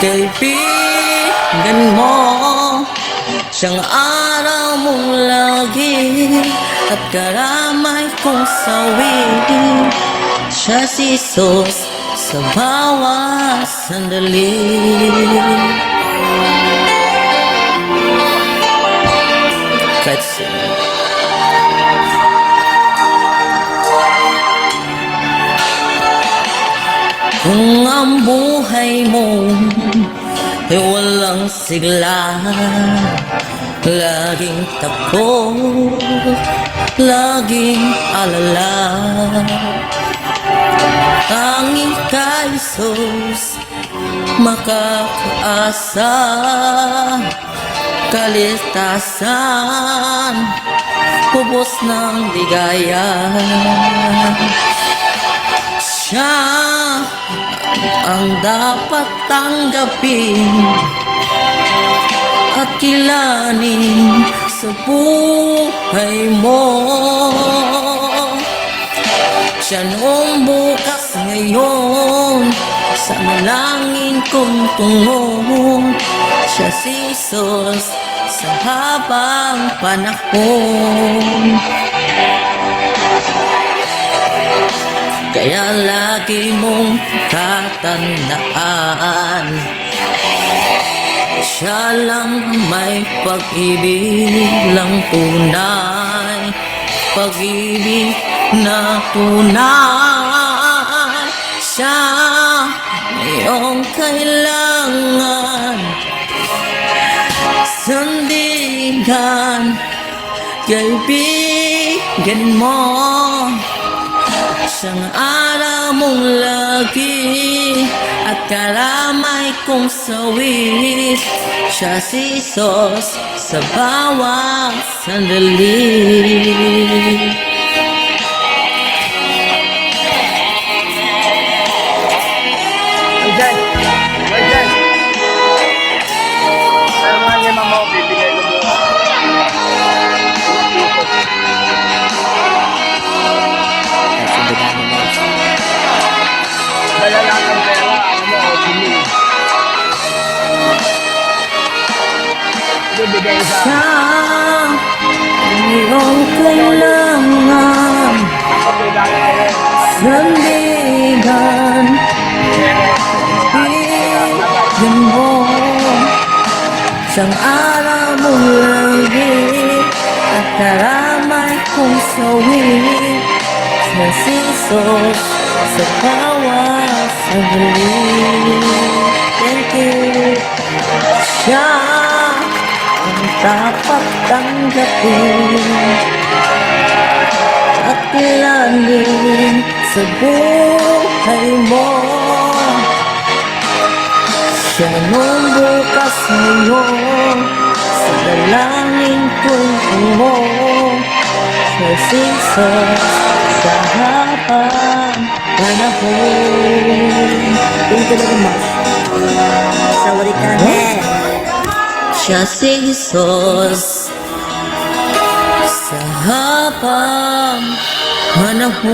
kaibigan mo, siyang araw mong lagi at karamay kong sawi. Siya si Jesus sa bawat sandali. Let's see. Kung ang buhay mo ay walang sigla, laging takot, laging alala, tanging kay Jesus makakaasa, kaligtasan, pupos ng ligaya. Siya ang dapat tanggapin at kilanin sa buhay mo. Siya noong bukas ngayon, sa malangin kong tungong. Siya si Jesus sa habang panahon. Kaya lagi mong tatandaan, siya lang may pag-ibig lang tunay, pag-ibig na tunay. Siya iyong kailangan, sandigan, kaibigan mo. Siyang araw mong lagi at karamay kong sawi. Siya si Jesus sa bawat sandali. Ayan! Ayan! Pero nga niya mama, bibigay ko mo. Dala lang ng pera, ano mo, bili. Bibigay sa... Siya iyong kailangan, Okay, dala kayo. sandigan, bigyan mo. Siyang araw mong lagi at karamay kong sawi. Siya si Jesus sa bawat sandali. Thank you. Siya ang dapat tanggapin at kilangin sa buhay mo. Siya nung bukas ngayon sa dalangin kong tungo. Siya si Jesus sa habang panahon. Thank you very much. Sorry ka na. Siya si Jesus sa habang panahon.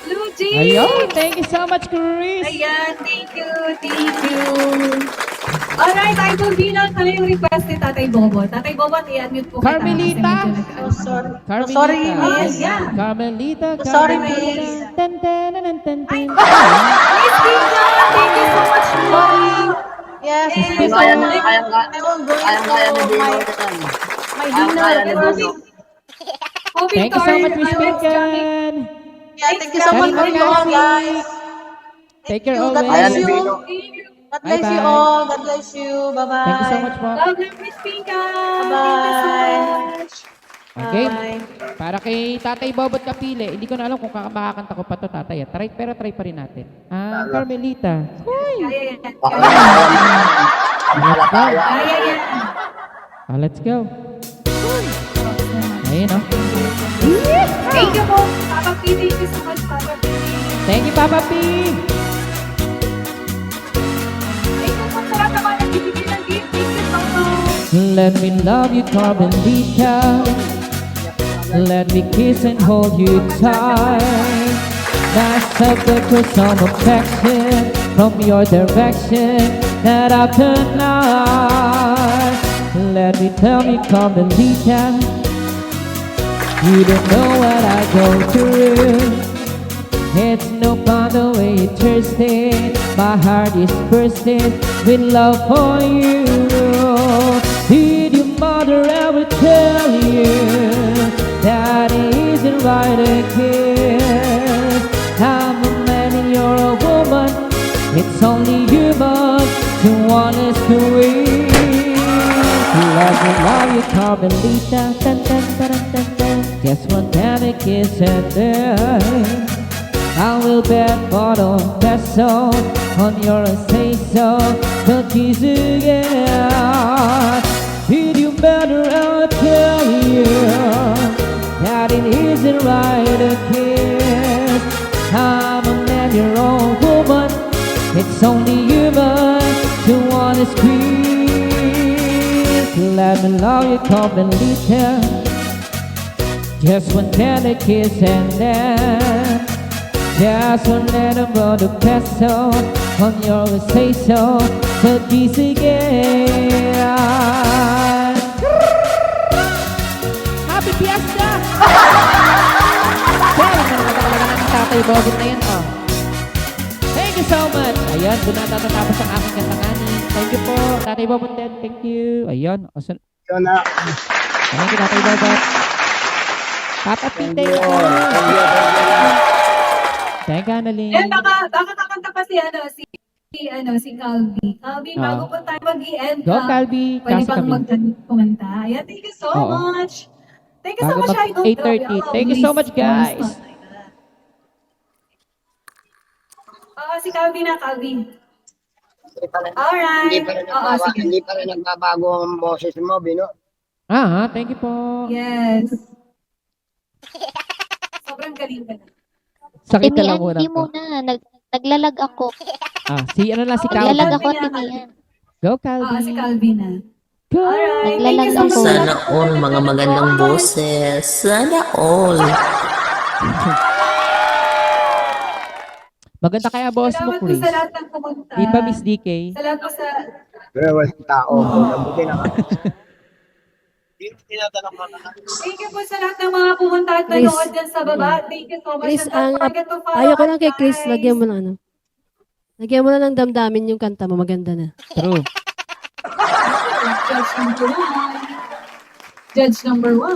Luigi! Ayun, thank you so much, Chris. Ayan, thank you, thank you. Alright, Idol Bilang, ano yung request ni Tatay Bobo? Tatay Bobo, i-unmute po kita. Carmelita. Sorry. Carmelita. Sorry, Oh, miss. yeah. Carmelita. Sorry, Carmelita. miss. Tan, tan, tan, tan, tan. Miss Pika, thank you so much for calling. Yes, Yes, miss. Kaya I na, will kaya go ni into Dino. my dinner. Kaya ni Dino. Hoping Thank you so much, Miss I was joking. Pinkan. Yeah, thank you so much for you all, guys. Take care God always. Kaya bless ni you. Dino. God bless you Bye-bye. all. God bless you. Bye-bye. Thank you so much po. Love you, Miss Pika. Bye-bye. Okay. Bye. Para kay Tatay Bobot Kapile, hindi ko na alam kung makakanta ko pa to, Tatay. Pero try pa rin natin. Carmelita. Kaya yan. Kaya. Kaya yan. Let's go. Ayun, oh. Thank you po, Papa P. Thank you so much, Papa P. Thank you, Papa P. Thank you po sa lahat ng mga nagbibigay ng gift. Thank you so much. Let me love you, Carmelita. Let me kiss and hold you tight. That's a picture some affection from your direction that after night. Let me tell you, Carmelita, you don't know what I go through. It's no fun the way it twisted. My heart is bursting with love for you. Did your mother ever tell you that it isn't right again? I'm a man and you're a woman. It's only human to want us to win. Love you, Carmelita. Dun, dun, dun, dun, dun. Just one tiny kiss and then I will bet bottom peso on your say-so. We'll kiss again. Did you better ever tell you that it isn't right again? I'm a man, you're a woman. It's only human to want to squeeze. Let me love you, Carmelita. Just one tender kiss and then Just one little more the peso on your say so. So sige. Happy Fiesta! Kaya naman ng Tatay Bobot na yan, oh. Thank you so much. Ayun, doon na tatatapos ang aking katangani. Thank you po, Tatay Bobot din. Thank you. Ayun. Thank you, Tatay Bobot. Papa Pinte. Thank you, Annalyn. baka kakanta pa si Calvi. Calvi, bago po tayo mag-i-end. Go, Calvi. Pwede Kasi bang kami. kumanta? Ayan, thank you so Oo. much. Thank you so Bago much, mag Idol. 8:30. Thank you so much, guys. Si Calvi na, Calvi. Alright. Sige. Hindi pa rin nagbabago ang boses mo, Bino. Thank you po. Yes. Sobrang galing ka na. Sakit ka lang Timian, muna hindi po. muna. Naglalag ako. Si Calvi. Naglalag ako, Timian. Go, Calvi. Si Calvi na. Go. Alright. Naglalag Thank you so ako. much. Sana all mga magandang boses. Sana all. Maganda kaya boss mo, Salamat po Chris. sa lahat ng pumunta. Di ba, Miss DK? Salamat po sa... Pero wala tao. Mabuti na. Thank you po sa lahat ng mga pumunta at nanood dyan sa baba. Thank you so much. Chris, And don't forget to follow ayaw ko us, lang kay Chris, guys. lagyan mo ng ano. Lagyan mo na ng damdamin yung kanta mo, maganda na. True. Judge number 1. Judge number 1.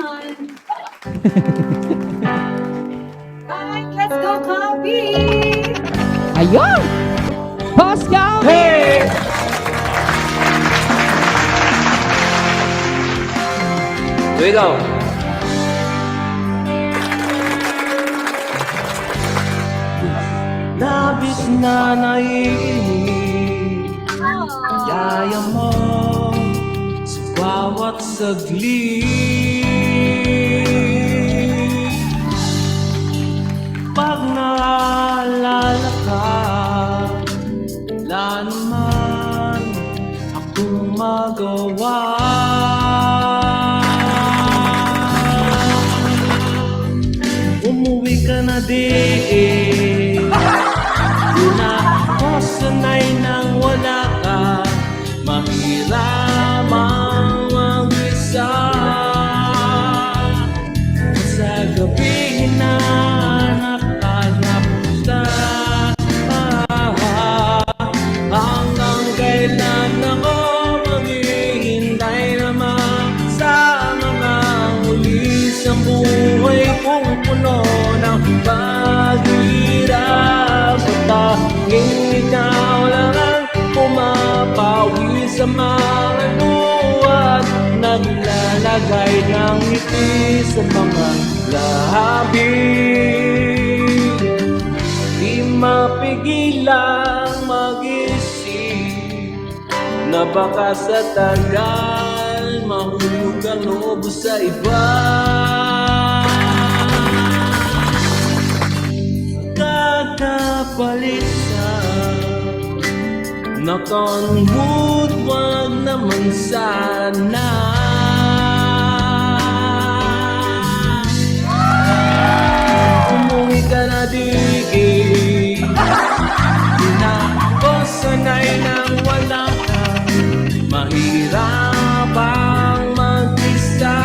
Alright, let's go, Calvi! Ayun! Boss Calvi! Here we go. Labis na naiinig, yaya mo sa bawat saglit. Pag naalala ka, wala naman akong magawa. Umuwi ka na din, di na ako sanay nang wala ka. Mahirap ang mag-isa. Sa gabi hinahanap-hanap kita. Hanggang kailan ako maghihintay na makasama ka uli sa buhay kong puno ng paghirap. Sa tanging ikaw lang ang pumapawi sa mga luha at naglalagay ng ngiti sa mga labi. Di mapigilang mag-isip na baka sa tagal mahulog ang loob sa iba. Kakapalit sa nakanwood, wag naman sana. Umuwi ka na digig, di na ako sanay nang wala ka. Mahirap ang mag-isa.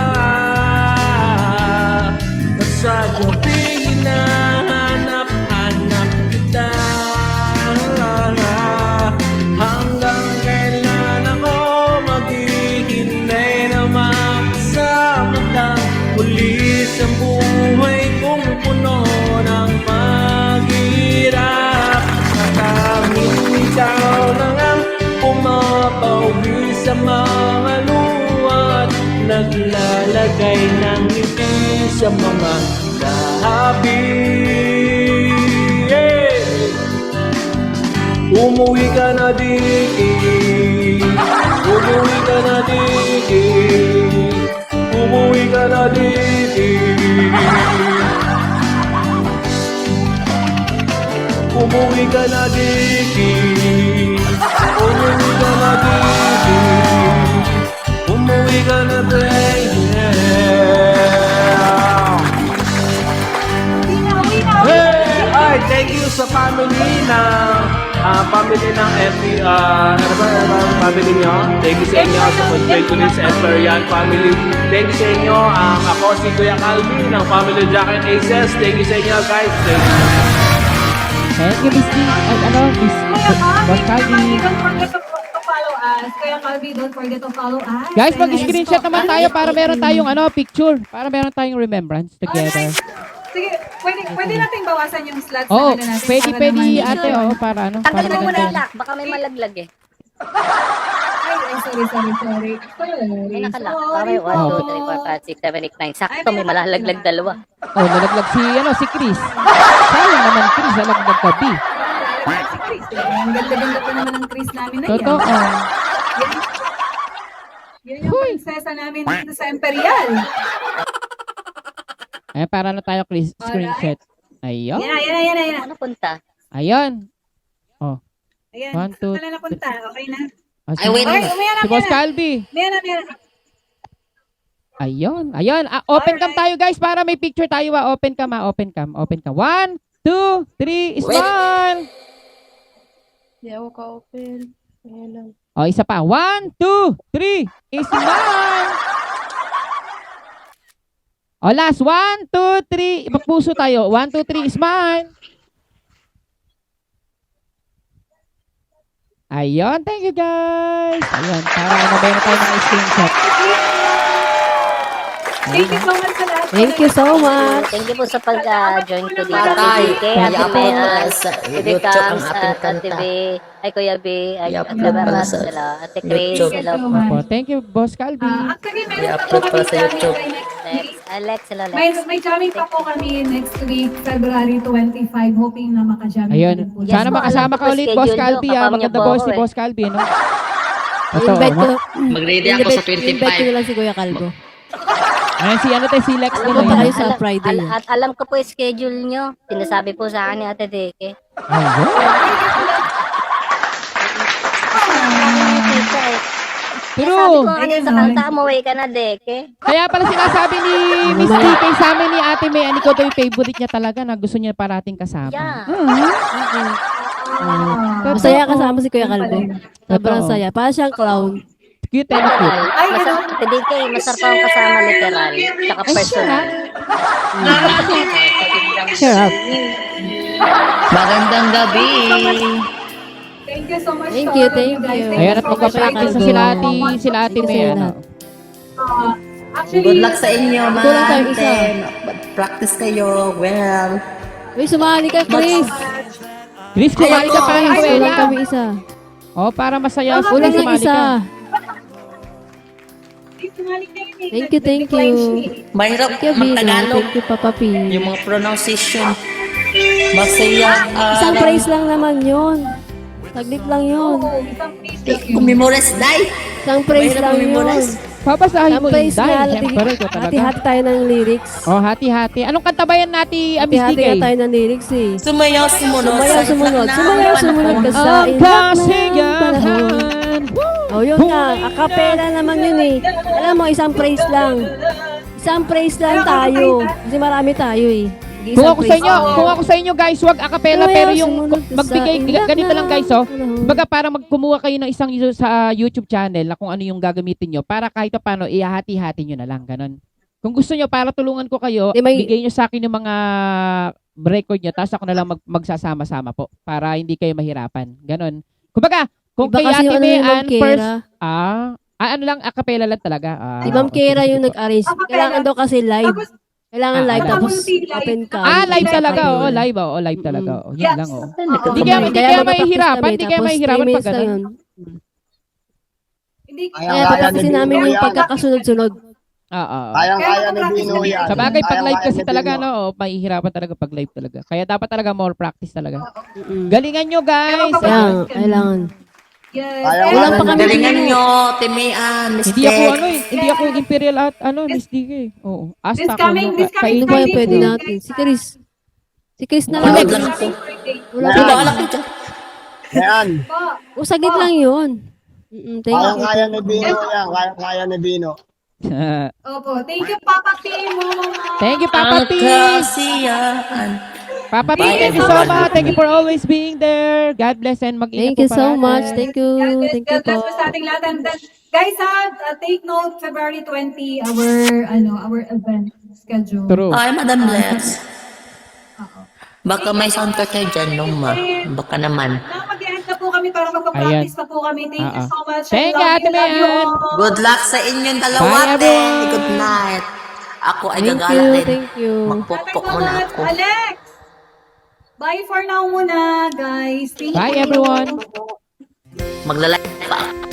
At sa gabi hinahanap-hanap kita. Hanggang kailan ako maghihintay na makasama ka uli sa buhay kong puno ng maghirap. Tanging ikaw lang ang pumapawi sa mga luha at naglalagay ng ngiti sa mga labi. Umuwi ka na digig, umuwi ka na digig, umuwi ka na digig. Umuwi ka na digig, umuwi ka na digig, umuwi ka na digig. Hey, thank you sa family ng family nyo. Thank you sa inyo sa Conjecturis Emperian family. Thank you sa inyo. Ako si Kuya Calvin ng family Jack and Aces. Thank you sa inyo guys. Thank you. Thank you, Miss D. Miss Boss Calvin. Don't forget to follow us. Kuya Calvi, don't forget to follow us. Guys, And mag-screenshot naman tayo para meron tayong picture. Para meron tayong remembrance together. Sige, pwede nating bawasan yung slots Oh, na natin. pwede para naman- ate, para ano. Tanggalin Para mo muna maganda. yung lock. Baka may malaglag eh. Ay, sorry. May nakalak. Baka may 1, 2, 3, 4, 5, 6, 7, 8, 9. Sakto, may malalaglag dalawa. Oh, nalaglag si Chris. Sayang naman, Chris. Nalaglag ka, B. Si Chris, ang ganda-ganda pa naman ng Chris namin na yan. Totoo. Yan yung prinsesa namin dito sa Imperial. Ayan, para na tayo, Chris. Screenshot. Ayun. Yan. Ano punta? Ayun. Oh. Ayan. 1, 2, Wala na punta. Okay na. Ay, wait. Si Boss Calvi. Meron. Ayun. Open cam tayo, guys, para may picture tayo. Open cam. 1, 2, 3, smile. Hindi ako ka-open. Ayan lang. O, isa pa. 1, 2, 3, smile. O, last. 1, 2, 3. Ipagpuso tayo. 1, 2, 3, smile. Ayun. Thank you, guys. Ayun. Para nabay na tayo ng screenshot. Thank you so much sa lahat. Thank you so much. Thank you po sa pag-join ko dito. Tatay, Ate kaya Ate po Peas, sa Ate YouTube ang Cams, ating Ate kanta. B, ay Kuya B, ay I-upload Ate pala Maras, sa Ate Chris, YouTube. hello po. Opo. Thank you, Boss Calvi. Actually, meron pa po I-upload kami pala sa YouTube. Alex, hello Alex. May jamming pa po kami next week, February 25. Hoping na makajamming Ayun. din po. Yes, Sana po, makasama alam ko ka ulit, Boss schedule nyo. Calvi. Kapam niyo Maganda po boss ako si eh. Boss Calvi, no? Invite ko. Mag-ready ako sa 25. Invite ko na lang si Kuya Calvo. Ayan, si Lex din. Pumunta Ayun. kayo sa Friday. At alam ko po yung schedule nyo. Sinasabi po sa akin ni Ate Deke. Ayun. Pero, True. sabi ko kanina sa kanta, umuwi ka na, Deke. Kaya pala sinasabi ni Miss DK sa amin ni Ate May, ikaw daw yung favorite niya talaga na gusto niya parating kasama. Yeah. Masaya kasama si Kuya Calvo. Sobrang Totoo. saya. Para siyang clown. Cute and cute. Ay, Ate Deke, masarap akong kasama literal. Tsaka personal. Shut up. Magandang gabi. Thank you so much. Thank to you, all of thank guys. you. Thank Ayan, at so much. magpa-practice na sila Ate May. Ano. Actually, Good luck sa inyo, Kulang tayo isa. Practice kayo. Well. Uy, sumali ka, Chris. Chris, kumali ka pa ng Kulang eskwela. kami isa. Oh, para masaya. Kulang ng sumali isa. ka. Thank you. Mahirap Thank you, Bino. mag-Tagalog. Thank you, Papa P. Yung mga pronunciation. Masaya. Isang praise lang naman yun. Saglit lang yun. Kumemorize, day. Isang praise Mahirap lang yun. kumemorize. Papasahin Isang mo praise Inday. nga. Siyempre, ito talaga. Hati-hati tayo ng lyrics. Oh, hati-hati. Anong kanta ba yan natin, Miss Hati-hati DK? nga tayo ng lyrics eh. Sumayaw, sumunod. Sumayaw, sumunod ka sa Ang inak ng panahon. kasiyahan. Oh, yun nga. Acapella naman yun eh. Alam mo, isang praise lang. Isang praise lang tayo. Kasi marami tayo eh. Hindi Kung isang ako sa praise inyo, lang. kung ako sa inyo guys, wag acapella Sumayaw, pero yung sumunod ka sa magbigay inak ganito lang guys, oh. ng panahon. Baga para magkumuha kayo ng isang sa YouTube channel na kung ano yung gagamitin nyo para kahit paano ihati-hati nyo na lang, ganun. Kung gusto nyo para tulungan ko kayo, bigay nyo sa akin yung mga record nyo, tapos ako na lang magsasama-sama po para hindi kayo mahirapan. Ganun. Kumbaga, kung Iba kay kasi Ate yung May, ano ni Ma'am first, Kera. ano lang, acapella lang talaga. Si Ma'am Kera okay, yung sige po. nag-arrange. Kailangan daw kasi live. Kailangan live tapos open cam. Live talaga, oo, live, oo, live talaga. Oo, yun lang, oo. Hindi kaya Kaya mahihirapan, hindi kaya tapos mahihirapan 3 pag minutes lang ganun. yun. Kaya papractice namin yung pagkakasunod-sunod. Oo. Kayang-kaya ni Bino yan. Sa bagay, pag live kasi Kayang-kaya ni talaga, Bino. no, mahihirapan talaga pag live talaga. Kaya dapat talaga more practice talaga. Galingan nyo, guys! Kaya, kailangan. Kayang-kaya pa kami Galingan nyo, Timean, Hindi ako, hindi ako imperial at, Miss DK. Oo. Asta ko. Ano ba yung pwede natin? Si Chris. Si Chris na lang. Panood lang ako. Wala Di ba pa. alak dyan? Yan. O, saglit lang yun. Thank you. Kayang-kaya ni Bino yan. Kayang-kaya ni Bino. Opo, thank you, Papa Timo. Thank you, Papa Ang P. kasiyahan. Papa P, Bye, thank you so everyone. much. Thank you for always being there. God bless and mag-ingat Thank you po so parati. much. Thank you. Thank you God bless po. po sa ating lahat. And then, guys, take note, February 20, our event schedule. True. Ay, Madam Let's. Baka may sound ka kayo dyan, Luma. Baka naman. Mag-end na po kami para magpa-practice pa po kami. Thank you so much. Thank you, Ate Love you Mayan. all. Good luck sa inyong Bye, dalawa, te. everyone. Good night. Ako ay Thank gagala you. rin. Thank you. Magpukpok Thank you so muna much. ako. Alex! Bye for now muna, guys. Thank Bye, you. everyone. Maglalike pa ako.